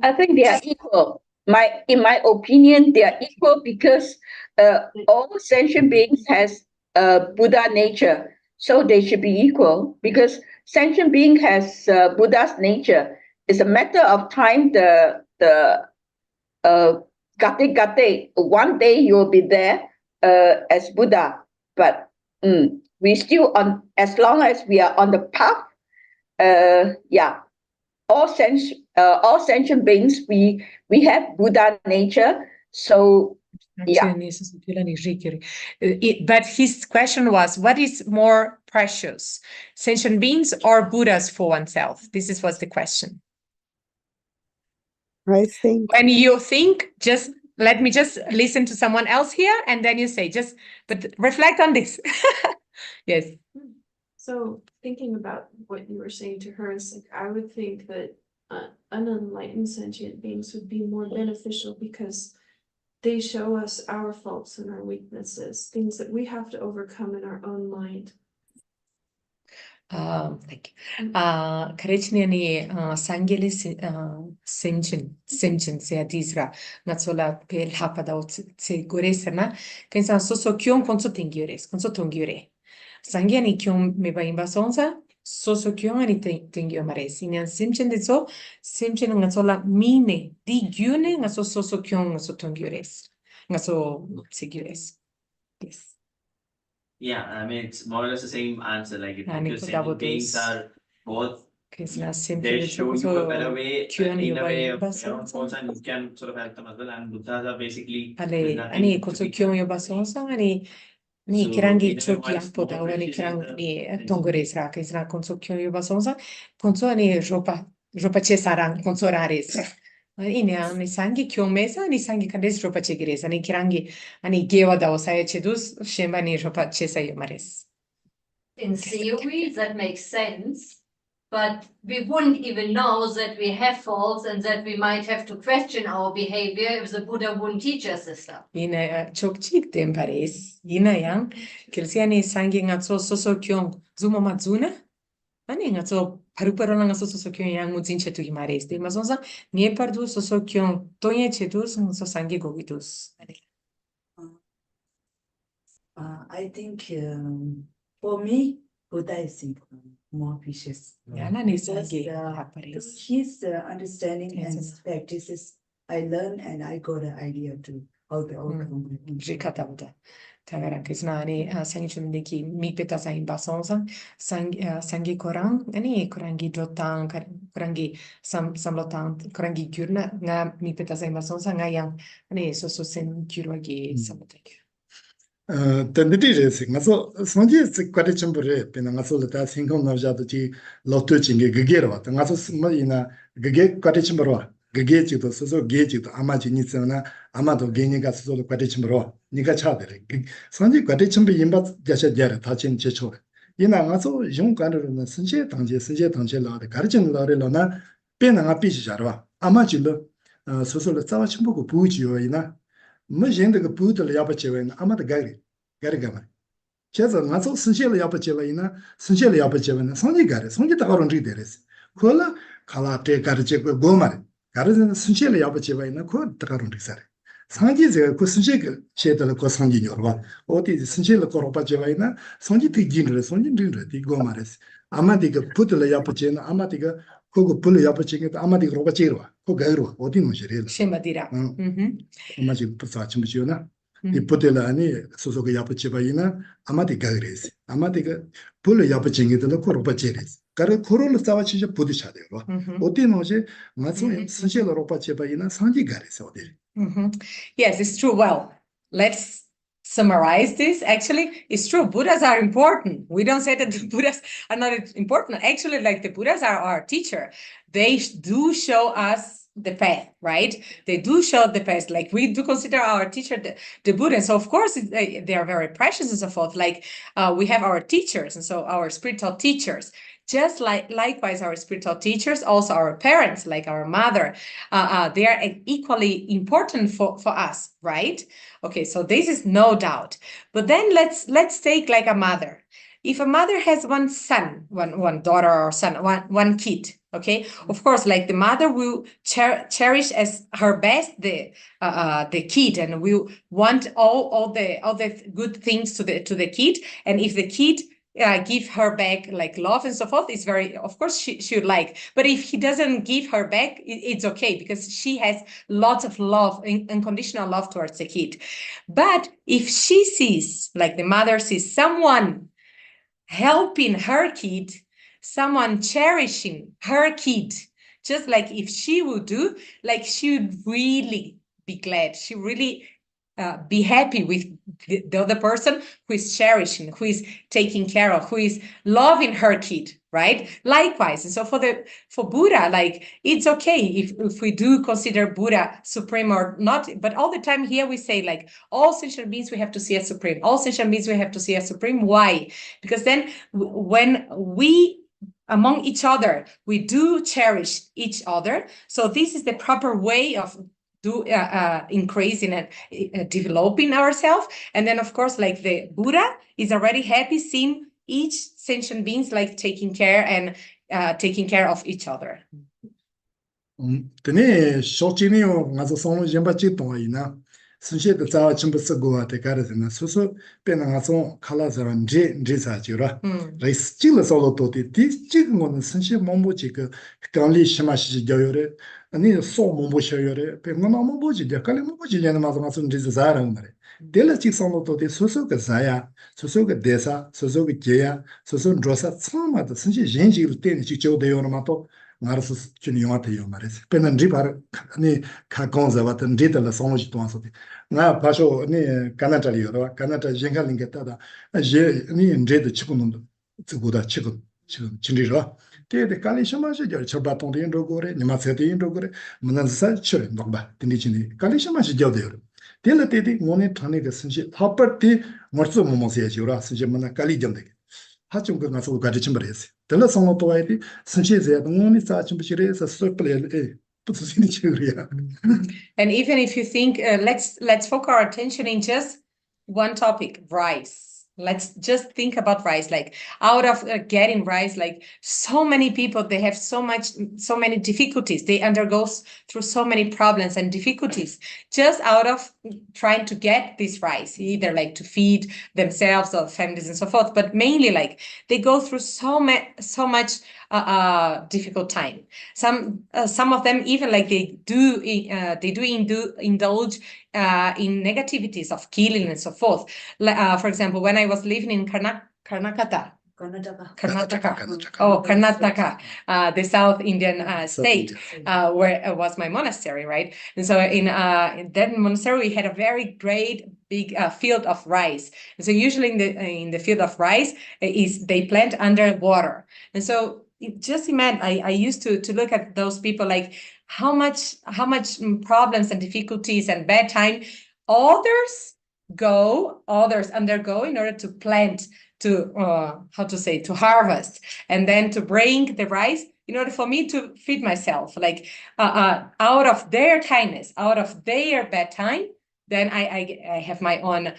I think they are equal. In my opinion, they are equal because all sentient beings has Buddha nature, so they should be equal. Because sentient being has Buddha's nature. It's a matter of time. Gate. One day you will be there as Buddha, but we still on. As long as we are on the path, all sentient beings we have Buddha nature. So yeah. But his question was, what is more precious, sentient beings or Buddhas for oneself? This was the question. I think when you think, let me listen to someone else here, and then you say, but reflect on this. Yes. So thinking about what you were saying to her, is like I would think that unenlightened sentient beings would be more beneficial because they show us our faults and our weaknesses, things that we have to overcome in our own mind. Karechni ani sangele senchen se adisra natsola pel hapada se goresana kensa soso kyon konso tongyure sangi ani kyon me ba imba sonsa soso kyon ani tengyo mares inian senchen dezo senchen natsola mine di gyune ngaso soso kyon ngaso tongyures ngaso sigures. Yes. Yeah, I mean, it's more or less the same answer. Like, if sentient beings are both, they show you a better way, in a way of, also, and you can sort of help them as well. And Buddhas are basically, ani konso kyon yo basonsa ani ni kirangi choki apoda ani kirangi tongores ra kisra konso kyon yo basonsa konso ani ropa chesarang konso rares. Ini ani sangi kyon mesa ani sangi kandes ropa chegires ani kirangi ani gewa da osaye chedus shemba ni ropa chesa yo mares. In theory, that makes sense, but we wouldn't even know that we have faults and that we might have to question our behavior if the Buddha wouldn't teach us this stuff. Ina chokchik tem pares. Ina yang kelsiani sangi ngatso soso kyong zuma matzuna. Ani ngatso paruparo na ngatso soso kyong yang muzin chetu himares. De mazonza nie pardu soso kyong tonye chetus ngatso sangi gogitus. I think for me, Buddha is important. more precious. Because Through his understanding and practices, I learned and I got an idea to how to overcome it. Tagara Kisnani, Sanchundiki, Mipeta Sain Basonsa, Sangi Korang, any Korangi Jotan, Korangi, Samlotan, Korangi Kurna, Na Mipeta Sain Basonsa, Nayang, and so Sen Kuragi, Samotek. Tendiri ngaso sonji kwade chambure pena ngaso lata singkong narja to lotu chinge gagero ta ngaso sma gage kwade chamburo gage chi to so ge chi to ama chi ni tsana ama to ge ni ga so kwade chamburo ni ga cha de sonji kwade chambe yimba jasha jara ta chen che cho ina ngaso yung kan ro na sinje tangje la de gar chen la re la na pena nga pi chi jarwa ama chi lo so le tsawa chimbo ko bu chi yo ina 뭐 인데 그 부들을 야버지wen 아마도 가리가마 제가 나서 신체를 야버지wen 신체를 야버지wen 성지 가래 성지 다가론 리데레스 콜라 칼라테 가르제 그 고마레 가르는 신체를 야버지wen 그 다가론 리사레 성지 제가 그 신체 제대로 그 성지 여러분 어디 신체를 걸어봐지wen 성지 뒤진을 성지 리르 고마레스 아마디가 부들을 야버지wen 아마디가 그거 불을 야버지게 아마디가 로바지로 그 가이로 어디 놓으시래요 Shemadira. 아마지 부사침 지요나 디포텔라니 소소가 야부치바이나 아마디 가그레스 아마디가 불을 야부징이들 코로바제레스 가르 코로를 싸와치죠 부디샤데요 어디 놓지 맞소 스실로 로바치바이나 상지 가레스 어디 Yes, it's true. Well, let's summarize this. Actually, it's true. Buddhas are important. We don't say that the Buddhas are not important. Actually, like the Buddhas are our teacher. They do show us the path, right? They do show the path. Like we do consider our teacher the Buddha. So of course they are very precious and so forth. Like we have our teachers, and so our spiritual teachers. Just likewise, our spiritual teachers, also our parents, like our mother, they are equally important for us, right? Okay, so this is no doubt. But then let's take like a mother. If a mother has one son, one daughter or son, one kid, okay, of course, like the mother will cherish as her best the kid, and will want all the good things to the kid. And if the kid give her back like love and so forth, it's very, of course she would like. But if he doesn't give her back, it's okay, because she has lots of love, unconditional love towards the kid. But if she sees, like the mother sees someone helping her kid, someone cherishing her kid, just like if she would do, like she would really be glad. She really be happy with the other person who is cherishing, who is taking care of, who is loving her kid, right? Likewise. And so for Buddha, like it's okay if we do consider Buddha supreme or not, but all the time here we say like all sentient beings we have to see as supreme. All sentient beings we have to see as supreme. Why? Because then when we among each other, we do cherish each other. So this is the proper way of increasing and developing ourselves. And then of course, like the Buddha is already happy seeing each sentient beings like taking care and taking care of each other. Tene shochiniyo ngazo sono jembachi tongaina sunche de tsawa chimbusa gowa te karazina susu pena ngazo kala zara nje sa jura rais chigla solo tote di chigngona sunche mombo chiga kanli shimashi jayore ani so mombo shayore pe ngona mombo ji de kale mombo ji jena mazo ngazo nje zara ngare dela chig solo tote susu ka zaya susu ka desa susu ka jeya susu ndrosa tsama da sunche jenji lu tene chig jow de yoro mato ngarusu chuni yongate yo mares pena ndribar ani ka gonza wat ndrita la sonji tonso nga pasho ni kanata yo kanata jenga lingeta da je ni ndrida chikunundo tsuguda chikun chinjiro de kali shama je choba ton de ndogore ni masete ndogore manansa chure ndogba tindi chini kali shama je jode yo tela tedi ngone thane ga sinje thapati morso momose jura sinje mana kali jamde 하중가 가서 가르침 버렸어. 들어 성로 도와야지. 선체제 동원이 사침 비실에서 스플레 부스신이 치그리야. And even if you think let's focus our attention in just one topic, rice. Let's just think about rice. Like out of getting rice, like so many people, they have so many difficulties. They undergo through so many problems and difficulties just out of trying to get this rice, either like to feed themselves or families and so forth. But mainly like they go through so much difficult time. Some of them even like they do indulge in negativities of killing and so forth. For example, when I was living in Karnataka, the South Indian state, where was my monastery, right? And so in that monastery, we had a very great big field of rice. And so usually in the field of rice they plant under water. And so just imagine, I used to look at those people like how much problems and difficulties and bad time others undergo in order to plant, to to harvest, and then to bring the rice in order for me to feed myself, like out of their kindness, out of their bad time, then I have my own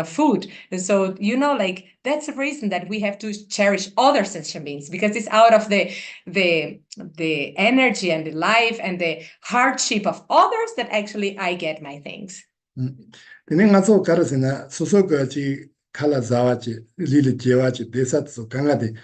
food. And so like that's the reason that we have to cherish other sentient beings, because it's out of the energy and the life and the hardship of others that actually I get my things. Tene nga tso karasina sosoka chi kala zawa chi lili jewa chi desa tso kanga de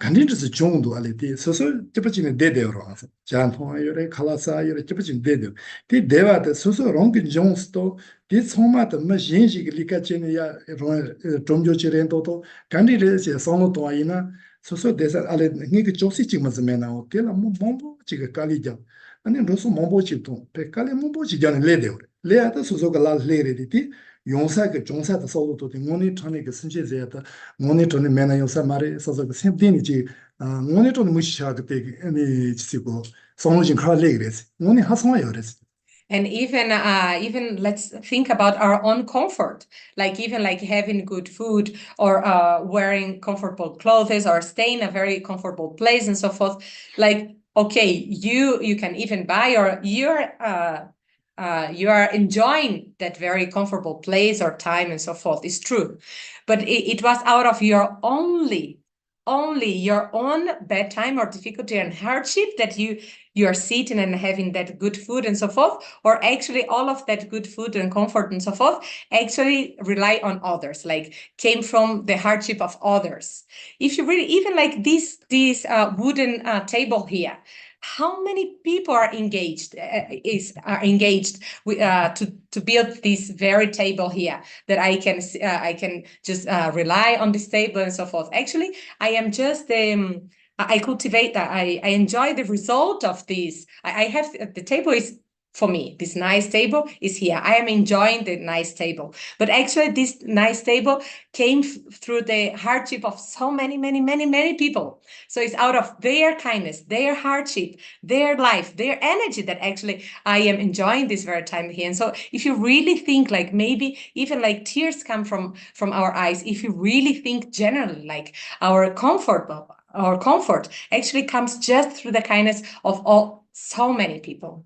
kandiru tsu chungdu ali di soso jipachi ne dede uro asa jantonga yore kala sa yore jipachi ne dede di dewa de soso rongi jongs to di tsoma de ma yinji ki lika chini ya zhomjo chi rento to kandiru chi sono towa ina soso desa ali ngi ki chosi chi mazame na o tila mombo chi ka kali jang ane roso mombo chi tong pe kali mombo chi jani le de ure le ata soso ka la le re di 용사 그 종사도 서로도 모니 전에 그 신체제다 모니 전에 매나 용사 말에 서서 그 샘딘이지 모니 전에 무시하 그때 아니 지고 성노진 칼레 그랬어 모니 하성화 그랬어. And even let's think about our own comfort, like even like having good food or wearing comfortable clothes or staying in a very comfortable place and so forth. Like, okay, you can even buy, or you are enjoying that very comfortable place or time and so forth. It's true, but it was out of your only your own bad time or difficulty and hardship that you are sitting and having that good food and so forth, or actually all of that good food and comfort and so forth actually rely on others, like came from the hardship of others. If you really, even like this wooden table here, how many people are engaged to build this very table here that I can just rely on this table and so forth. Actually, I am just I cultivate that. I enjoy the result of this. I have the table is for me. This nice table is here. I am enjoying the nice table. But actually, this nice table came through the hardship of so many people. So it's out of their kindness, their hardship, their life, their energy that actually I am enjoying this very time here. And so if you really think, like maybe even like tears come from our eyes, if you really think generally, like our comfort actually comes just through the kindness of so many people.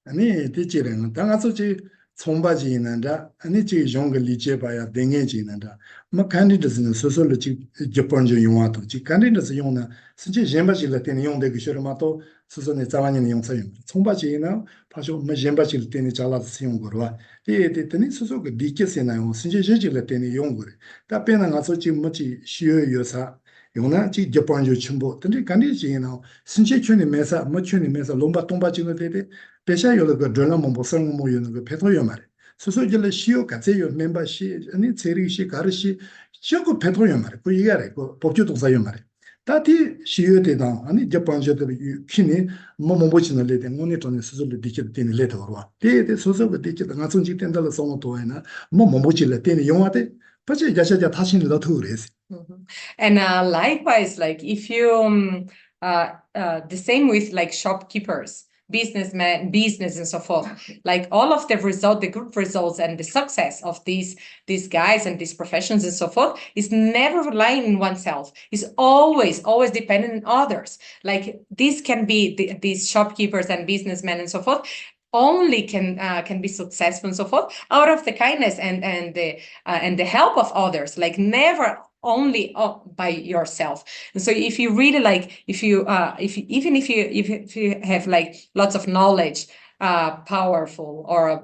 아니 디지는 당아서지 총바지 있는다 아니 지 용거 리제바야 댕게지 있는다 뭐 칸디드스는 소소르지 저번주 용화도 지 칸디드스 용나 진짜 젬바지를 때는 용데 그 쇼르마도 소소네 자완이 용사용 총바지는 파쇼 뭐 젬바지를 때는 잘라서 용거로 데데더니 소소가 디케세나요 진짜 제지를 때는 용거래 답변은 가서 지금 뭐지 쉬어요사 용나 지 저번주 첨부 근데 칸디지는 진짜 촌이 메사 뭐 촌이 메사 롬바 동바지는 데데 배샤요의 그 드라마 보성 모유는 그 배도요 말에 소소질의 시요 같이요 멤버시 아니 체리시 가르시 저거 배도요 말에 그 이게래 그 법규 동사요 말에 다티 시요되다 아니 저번저들 키니 뭐뭐보지는 레데 모니터는 소소를 디게 되는 레더와 데데 소소가 디게 나선 직된다로 소모토에나 뭐뭐보지를 되는 영화데 벌써 야샤자 다시는 더 그래서. And likewise, like if you the same with like shopkeepers, businessmen, business and so forth, like all of the good results and the success of these guys and these professions and so forth is never relying on oneself. It's always dependent on others. Like this can be these shopkeepers and businessmen and so forth only can be successful and so forth out of the kindness and the help of others, like never only by yourself. And so if you really like, if you have like lots of knowledge, powerful or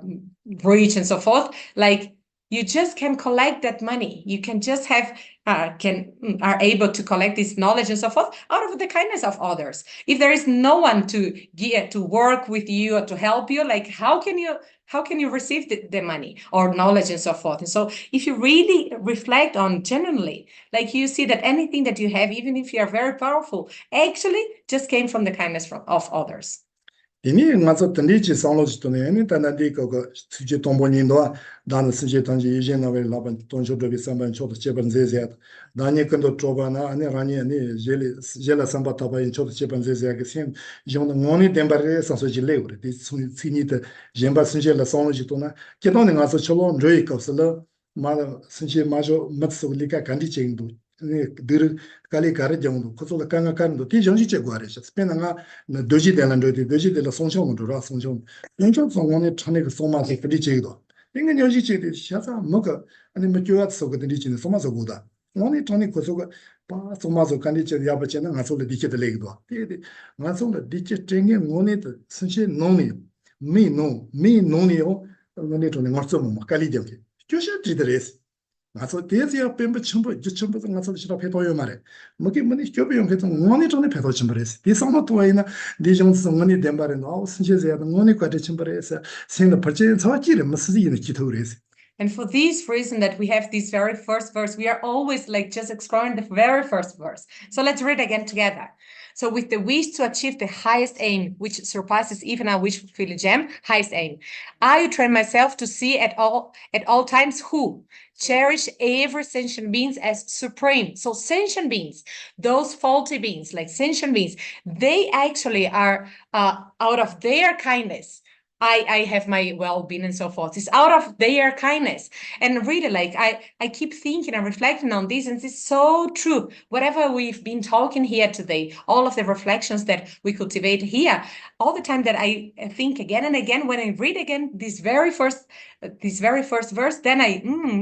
rich and so forth, like you just can collect that money. You can just have are able to collect this knowledge and so forth out of the kindness of others. If there is no one to work with you or to help you, like how can you receive the money or knowledge and so forth? And so if you really reflect on genuinely, like you see that anything that you have, even if you are very powerful, actually just came from the kindness of others. Dini ngazo tendichi sangloji tone eni tanadi ko suje tombo nindo dan suje tanji yije na we laban tonjo dobi samban chot cheban zezet dani kendo troba na ani rani ani jela samba taba in chot cheban zezet ke sim jon ngoni dembare sanso jileur de sini te jemba suje la sangloji tona ke don ngazo cholo roi kapsala ma suje majo matso lika kandi chengdu 늘 갈리 가르 정도 그소가 강가 간도 뒤정지 제거하래 스페나가 도지 되는데 도지 되라 송송으로 돌아 송송 인정 송원의 천에 그 소마세 그리 제도 인간 여지 제도 샤자 뭐가 아니 뭐 교ات 속들이 지는 소마서 보다 원의 천에 그소가 바 소마서 간디 제 야버체는 가서를 디체들 레기도 되게 가서를 디체 땡게 원의 선시 노니 미노니요 원의 돈에 맞서 뭐 갈리 되게 교시 지들레스 가서 대세야 뱀부 첨부 전부 가서 싫어 배도요 말해 뭐게 뭐니 교비용 해도 원이 전에 배도 첨부했어 디성도 또이나 디정스 원이 된 말에 나오 신세야 원이 과대 첨부했어 생의 벌제 저지를 뭐 쓰지는 기도했어. And for this reason that we have this very first verse, we are always like just exploring the very first verse. So let's read again together. So with the wish to achieve the highest aim, which surpasses even our wish for gem, highest aim, I train myself to see at all times who cherish every sentient beings as supreme. So sentient beings, those faulty beings, like sentient beings, they actually are out of their kindness. I have my well-being and so forth. It's out of their kindness. And really, like, I keep thinking and reflecting on this, and it's so true. Whatever we've been talking here today, all of the reflections that we cultivate here, all the time that I think again and again, when I read again this very first verse, then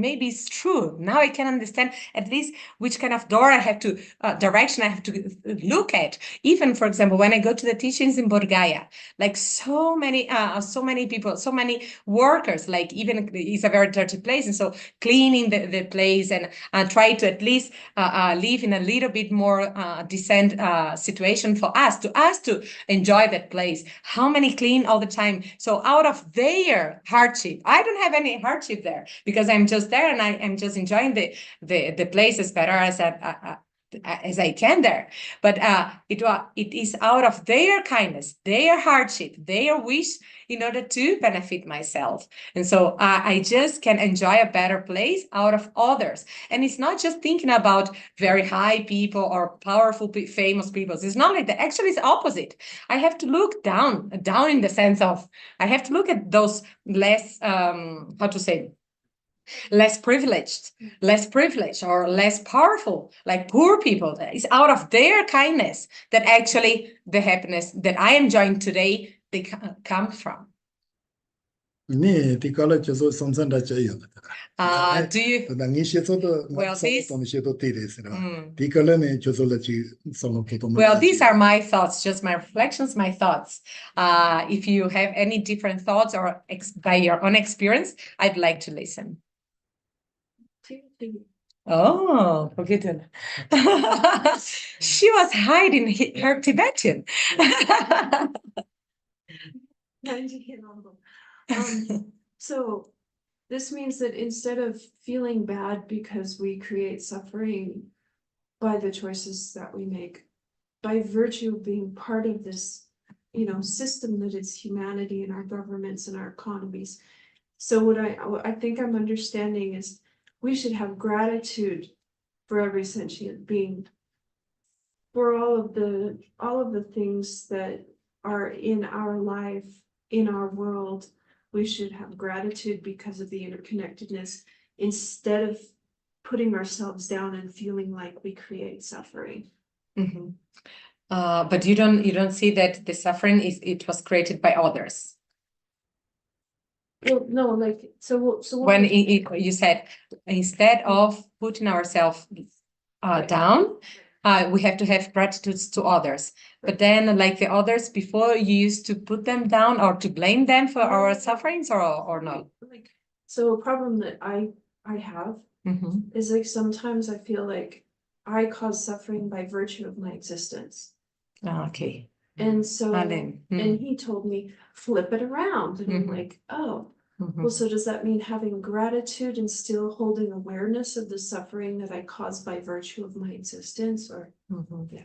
maybe it's true. Now I can understand at least which kind of door I have to, direction I have to look at. Even, for example, when I go to the teachings in Bodhgaya, like so many people, so many workers, like even it's a very dirty place. And so cleaning the place and try to at least live in a little bit more decent situation for us to enjoy that place. How many clean all the time? So out of their hardship, I don't have any hardship there because I'm just there and I am just enjoying the place as better as I can there. But it is out of their kindness, their hardship, their wish in order to benefit myself. And so I just can enjoy a better place out of others. And it's not just thinking about very high people or powerful, famous people. It's not like that. Actually, it's opposite. I have to look down in the sense of, I have to look at those less, less privileged or less powerful, like poor people. It's out of their kindness that actually the happiness that I am enjoying today, they come from. Do you well these are my thoughts, just my reflections, my thoughts. If you have any different thoughts or by your own experience, I'd like to listen. Oh, forgotten. She was hiding her Tibetan. So this means that instead of feeling bad because we create suffering by the choices that we make, by virtue of being part of this, system that is humanity and our governments and our economies. So what I think I'm understanding is we should have gratitude for every sentient being, for all of the things that are in our life, in our world. We should have gratitude because of the interconnectedness instead of putting ourselves down and feeling like we create suffering. Mm-hmm. But you don't see that the suffering it was created by others. Well, no, like so When you said instead of putting ourselves down, we have to have gratitude to others. But then, like the others before, you used to put them down or to blame them for our sufferings, or no? like so a problem that I have is like sometimes I feel like I cause suffering by virtue of my existence. Okay. And so And he told me flip it around, and I'm like, oh, well, so does that mean having gratitude and still holding awareness of the suffering that I caused by virtue of my existence, or yeah.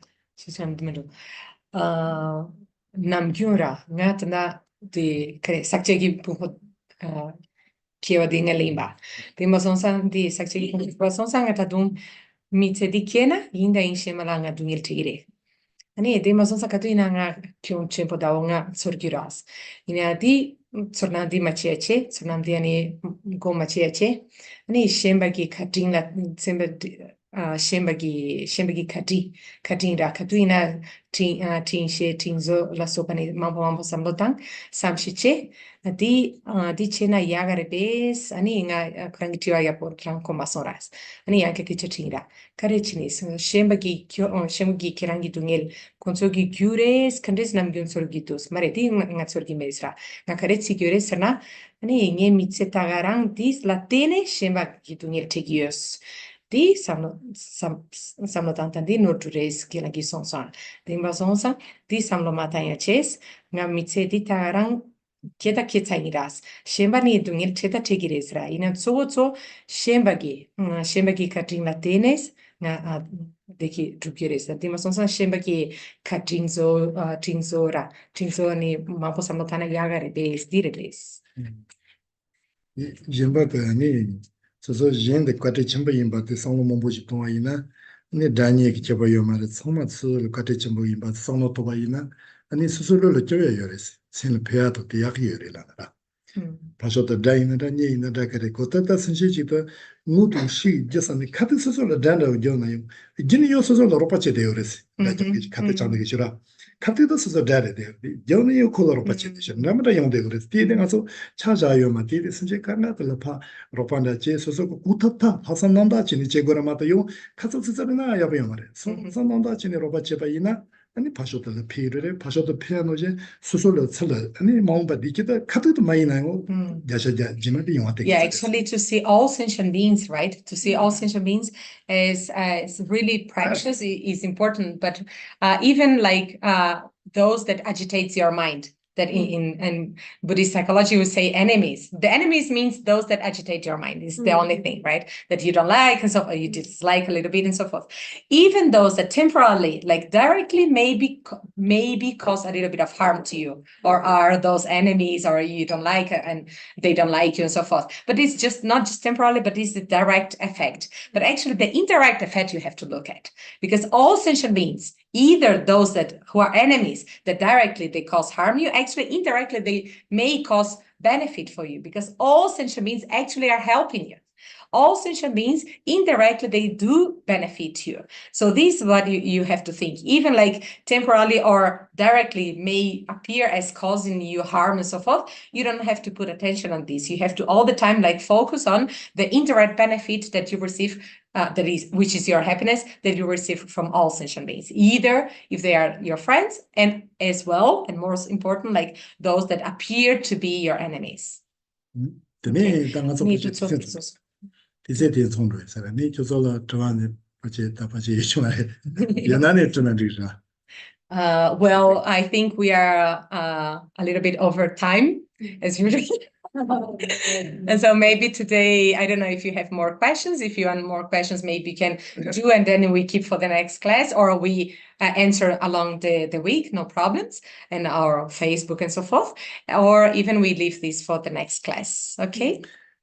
Namgyura ngatna di kare sakchegi puho kiwa di ngalimba. Di masonsan di sakchegi puho sonsan ngata dum mitse di kiena inda inshe malanga dungil tigire. Ani di masonsa katu ina nga kion chempo da nga surgiras. Ina di sorna di machiache, sorna di ani go machiache. Ani shemba ki katinga semba shembagi katinda katuina tinshe tinzo la sopani mambo samlotang samshiche di chena yagare bes ani nga krangitio ya por kranko masoras ani anche kichatinda karechinis shembagi kirangi dungel konsogi gyures kandes namgyun sorgitos mareti nga sorgi mesra nga karetsi gyures na ani nge mitse tagarang dis latene shembagi dungel tegios di samlo tantan di nordures kilangi sonsan di mbasonsan di samlo matanya ches nga mitse di tarang kieta iras shemba ni dungil cheta tegires ra ina tso shembagi katin latenes nga deki drukires di mbasonsan shembagi katinzo tinzo ni mampo samlo tana yagare bes direles Jimba ni so jende kwate chimba yimba te sanglo mombo ji tonga ina ne danye ki cheba yo mare tsoma tsu kwate chimba yimba sanglo toba ina ani susulu lo choya yores sin pya to te yak yore la ra pasho ta daina da nye ina da kare ko ta sinshi ji ta ngutu shi jasani kate susulu danda u jona yo jini yo susulu ropa che de yores da kate chanda ki shira kate da susulu dare de jona yo kola ropa che de shira namada yung de yores ti de ngaso chaja yo ma ti de sinshi kanga la pa ropa da che susulu utata hasan nanda chini che gora mata yo katsa tsitsarina yabu yo mare san nanda chini ropa che ba ina 아니 파쇼도 피르레 파쇼도 피아노제 수술을 틀어 아니 마음바 디기다 카드도 많이 나요 야샤자 지마비 용한테 yeah actually to see all sentient beings right to see all sentient beings is really precious is important but even like those that agitates your mind that in Buddhist psychology we say enemies. The enemies means those that agitate your mind is the only thing, right? That you don't like and so forth, you dislike a little bit and so forth. Even those that temporarily, like directly maybe cause a little bit of harm to you or are those enemies or you don't like and they don't like you and so forth. But it's just not just temporarily, but it's the direct effect. But actually the indirect effect you have to look at because all sentient beings, either those that who are enemies that directly they cause harm you, actually indirectly they may cause benefit for you because all sentient beings actually are helping you. All sentient beings indirectly they do benefit you. So this is what you have to think. Even like temporarily or directly may appear as causing you harm and so forth. You don't have to put attention on this. You have to all the time like focus on the indirect benefit that you receive which is your happiness that you receive from all sentient beings, either if they are your friends and as well, and most important, like those that appear to be your enemies. Okay. Well, I think we are a little bit over time, as usual. And so maybe today, I don't know if you have more questions. If you want more questions, maybe you can do, and then we keep for the next class, or we answer along the week, no problems, and our Facebook and so forth, or even we leave this for the next class. Okay?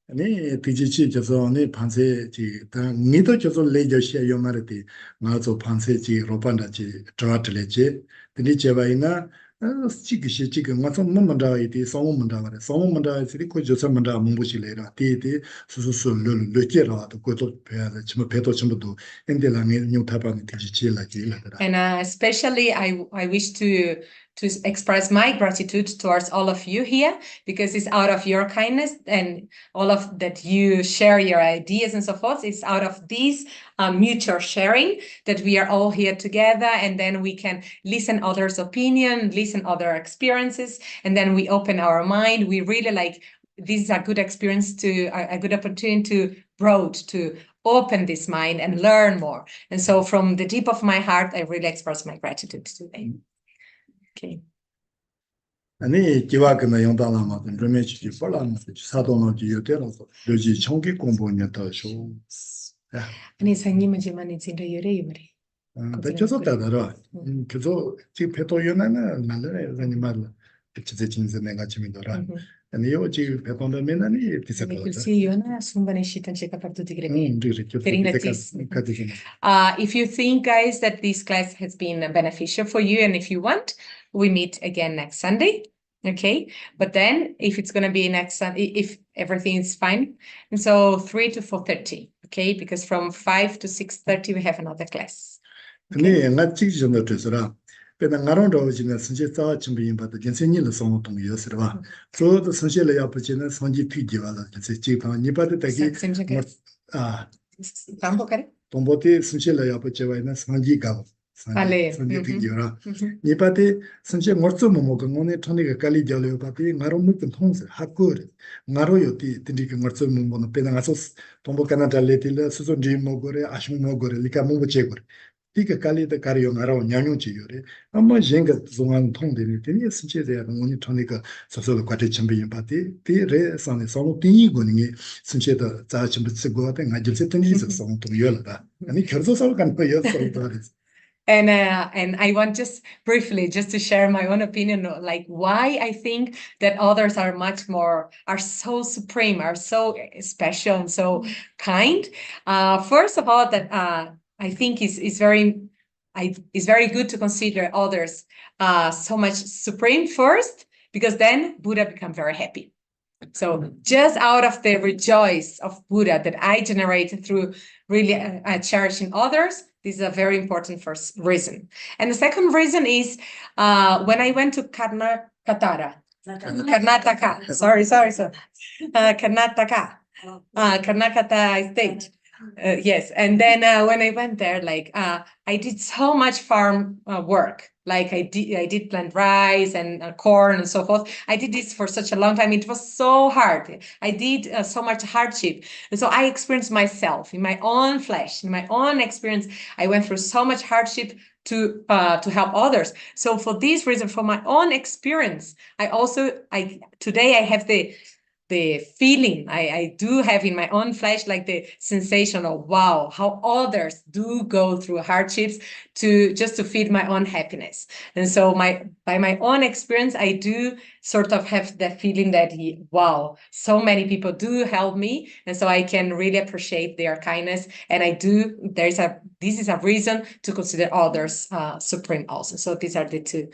네 디지치 저서 네 판세지 다 니도 저서 레저시아 요마르티 나zo 판세지 로반다지 드라틀레지 근데 제바이나 지금 맞아 뭐만다 이디 소문만다 말에 소문만다 이디 고조선만다 문부실래라 디디 수수수 르르르게라도 고도 배야데 좀 배도 전부도 엔델랑에 뉴타반이 디지질라지라더라. And especially I wish to express my gratitude towards all of you here, because it's out of your kindness and all of that you share your ideas and so forth. It's out of this mutual sharing that we are all here together, and then we can listen others' opinion, listen other experiences, and then we open our mind. We really like, this is a good experience to a good opportunity to broad, to open this mind and learn more. And so from the deep of my heart, I really express my gratitude today. Okay. 아니 기와그나 용달라마 드메치 폴라마 사도노지 요테라서 로지 총기 공부냐 더쇼. 아니 상님은 지만이 진짜 요래. 그래서 다더라. 그래서 지 배도연에는 말래 아니 말라. 그치 진짜 내가 지민더라. 아니 요지 배도면은 디서거. Così io non sono benescita in cerca per tutti i if you think, guys, that this class has been beneficial for you, and if you want, we meet again next Sunday. Okay, but then if it's going to be next Sunday, if everything is fine, and so 3 to 4:30, okay, because from 5 to 6:30 we have another class. 근데 나 지지전도 됐어라. 근데 나로도 지는 선제자 준비인 바도 gensen일 성동이 있어라. 저도 선제를 yapıcının 선지 뒤지와라. 그래서 지금 니바도 되게 tampoco. 동보티 선제를 yapıc와는 선지가 선지 뒤지와라. 니바데 선제 멀쩡 뭐가 오늘 토니가 깔리 절려 바티 나로 무슨 통세 학고를 나로 요티 드리게 멀쩡 뭐는 배나가서 동보 카나달레틸 수존지 뭐고래 아쉬운 뭐고래 리카 뭐 제고 Tika kali the carry on around Yanchi Yuri. A more jenga zongan tongue than it is, since they are only tonica, so the quite champion party, the re son is all going, since the Zachimbo and I just said a song to Yola. And it also can pay your And I want just briefly just to share my own opinion, like why I think that others are much more, are so supreme, are so special and so kind. First of all, that I think is very good to consider others so much supreme first, because then Buddha become very happy. So just out of the rejoice of Buddha that I generated through really cherishing others, this is a very important first reason. And the second reason is when I went to Karnataka, Karnataka state. Yes, and then when I went there, like I did so much farm work. Like I did plant rice and corn and so forth. I did this for such a long time. It was so hard. I did so much hardship, and so I experienced myself in my own flesh, in my own experience. I went through so much hardship to help others. So for this reason, for my own experience, today I have the feeling I do have in my own flesh, like the sensation of wow, how others do go through hardships just to feed my own happiness. And so by my own experience, I do sort of have that feeling that wow, so many people do help me, and so I can really appreciate their kindness. And this is a reason to consider others supreme also. So these are the two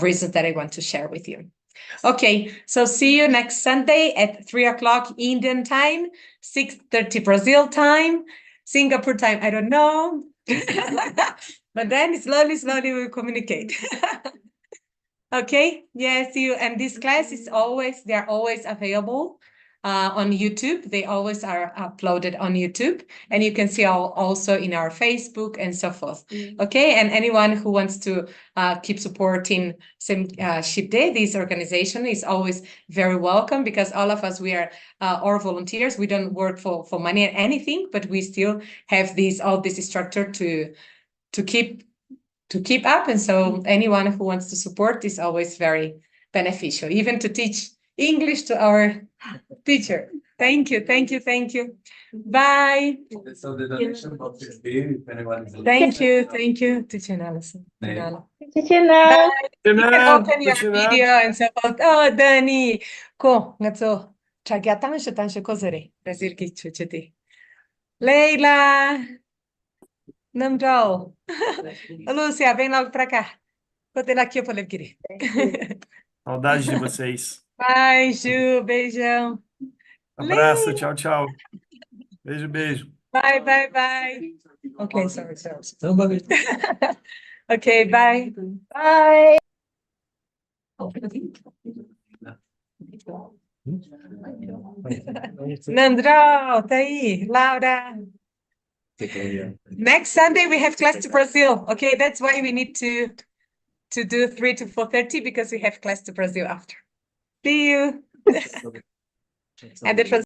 reasons that I want to share with you. Okay, so see you next Sunday at 3 o'clock Indian time, 6:30 Brazil time, Singapore time, I don't know. But then slowly we'll communicate. Okay, yeah, see you. And this class they're always available on YouTube. They always are uploaded on YouTube, and you can see also in our Facebook and so forth. Okay, and anyone who wants to keep supporting Shibde, this organization, is always very welcome, because all of us, we are all volunteers. We don't work for money or anything, but we still have all this structure to keep up. And so anyone who wants to support is always very beneficial, even to teach English to our teacher. Thank you. Bye. So the donation box is there if anyone is Thank you, teacher Alison. Bye. You can open your video and say, oh, Dani, ko, ngazo, chagyatang shutansho kozere, razirki chuchiti. Leila, Namjol, Lúcia, vem logo para cá. Vou ter aqui, eu falei, querer. Saudades de vocês. Bye, Ju. Beijão. Abraço, tchau, tchau. Beijo, beijo. Bye, bye, bye. Okay, sorry. Okay, bye. Bye. Nandro, tá aí. Laura. Next Sunday we have class to Brazil. Okay, that's why we need to do 3 to 4:30 because we have class to Brazil after. See you. And the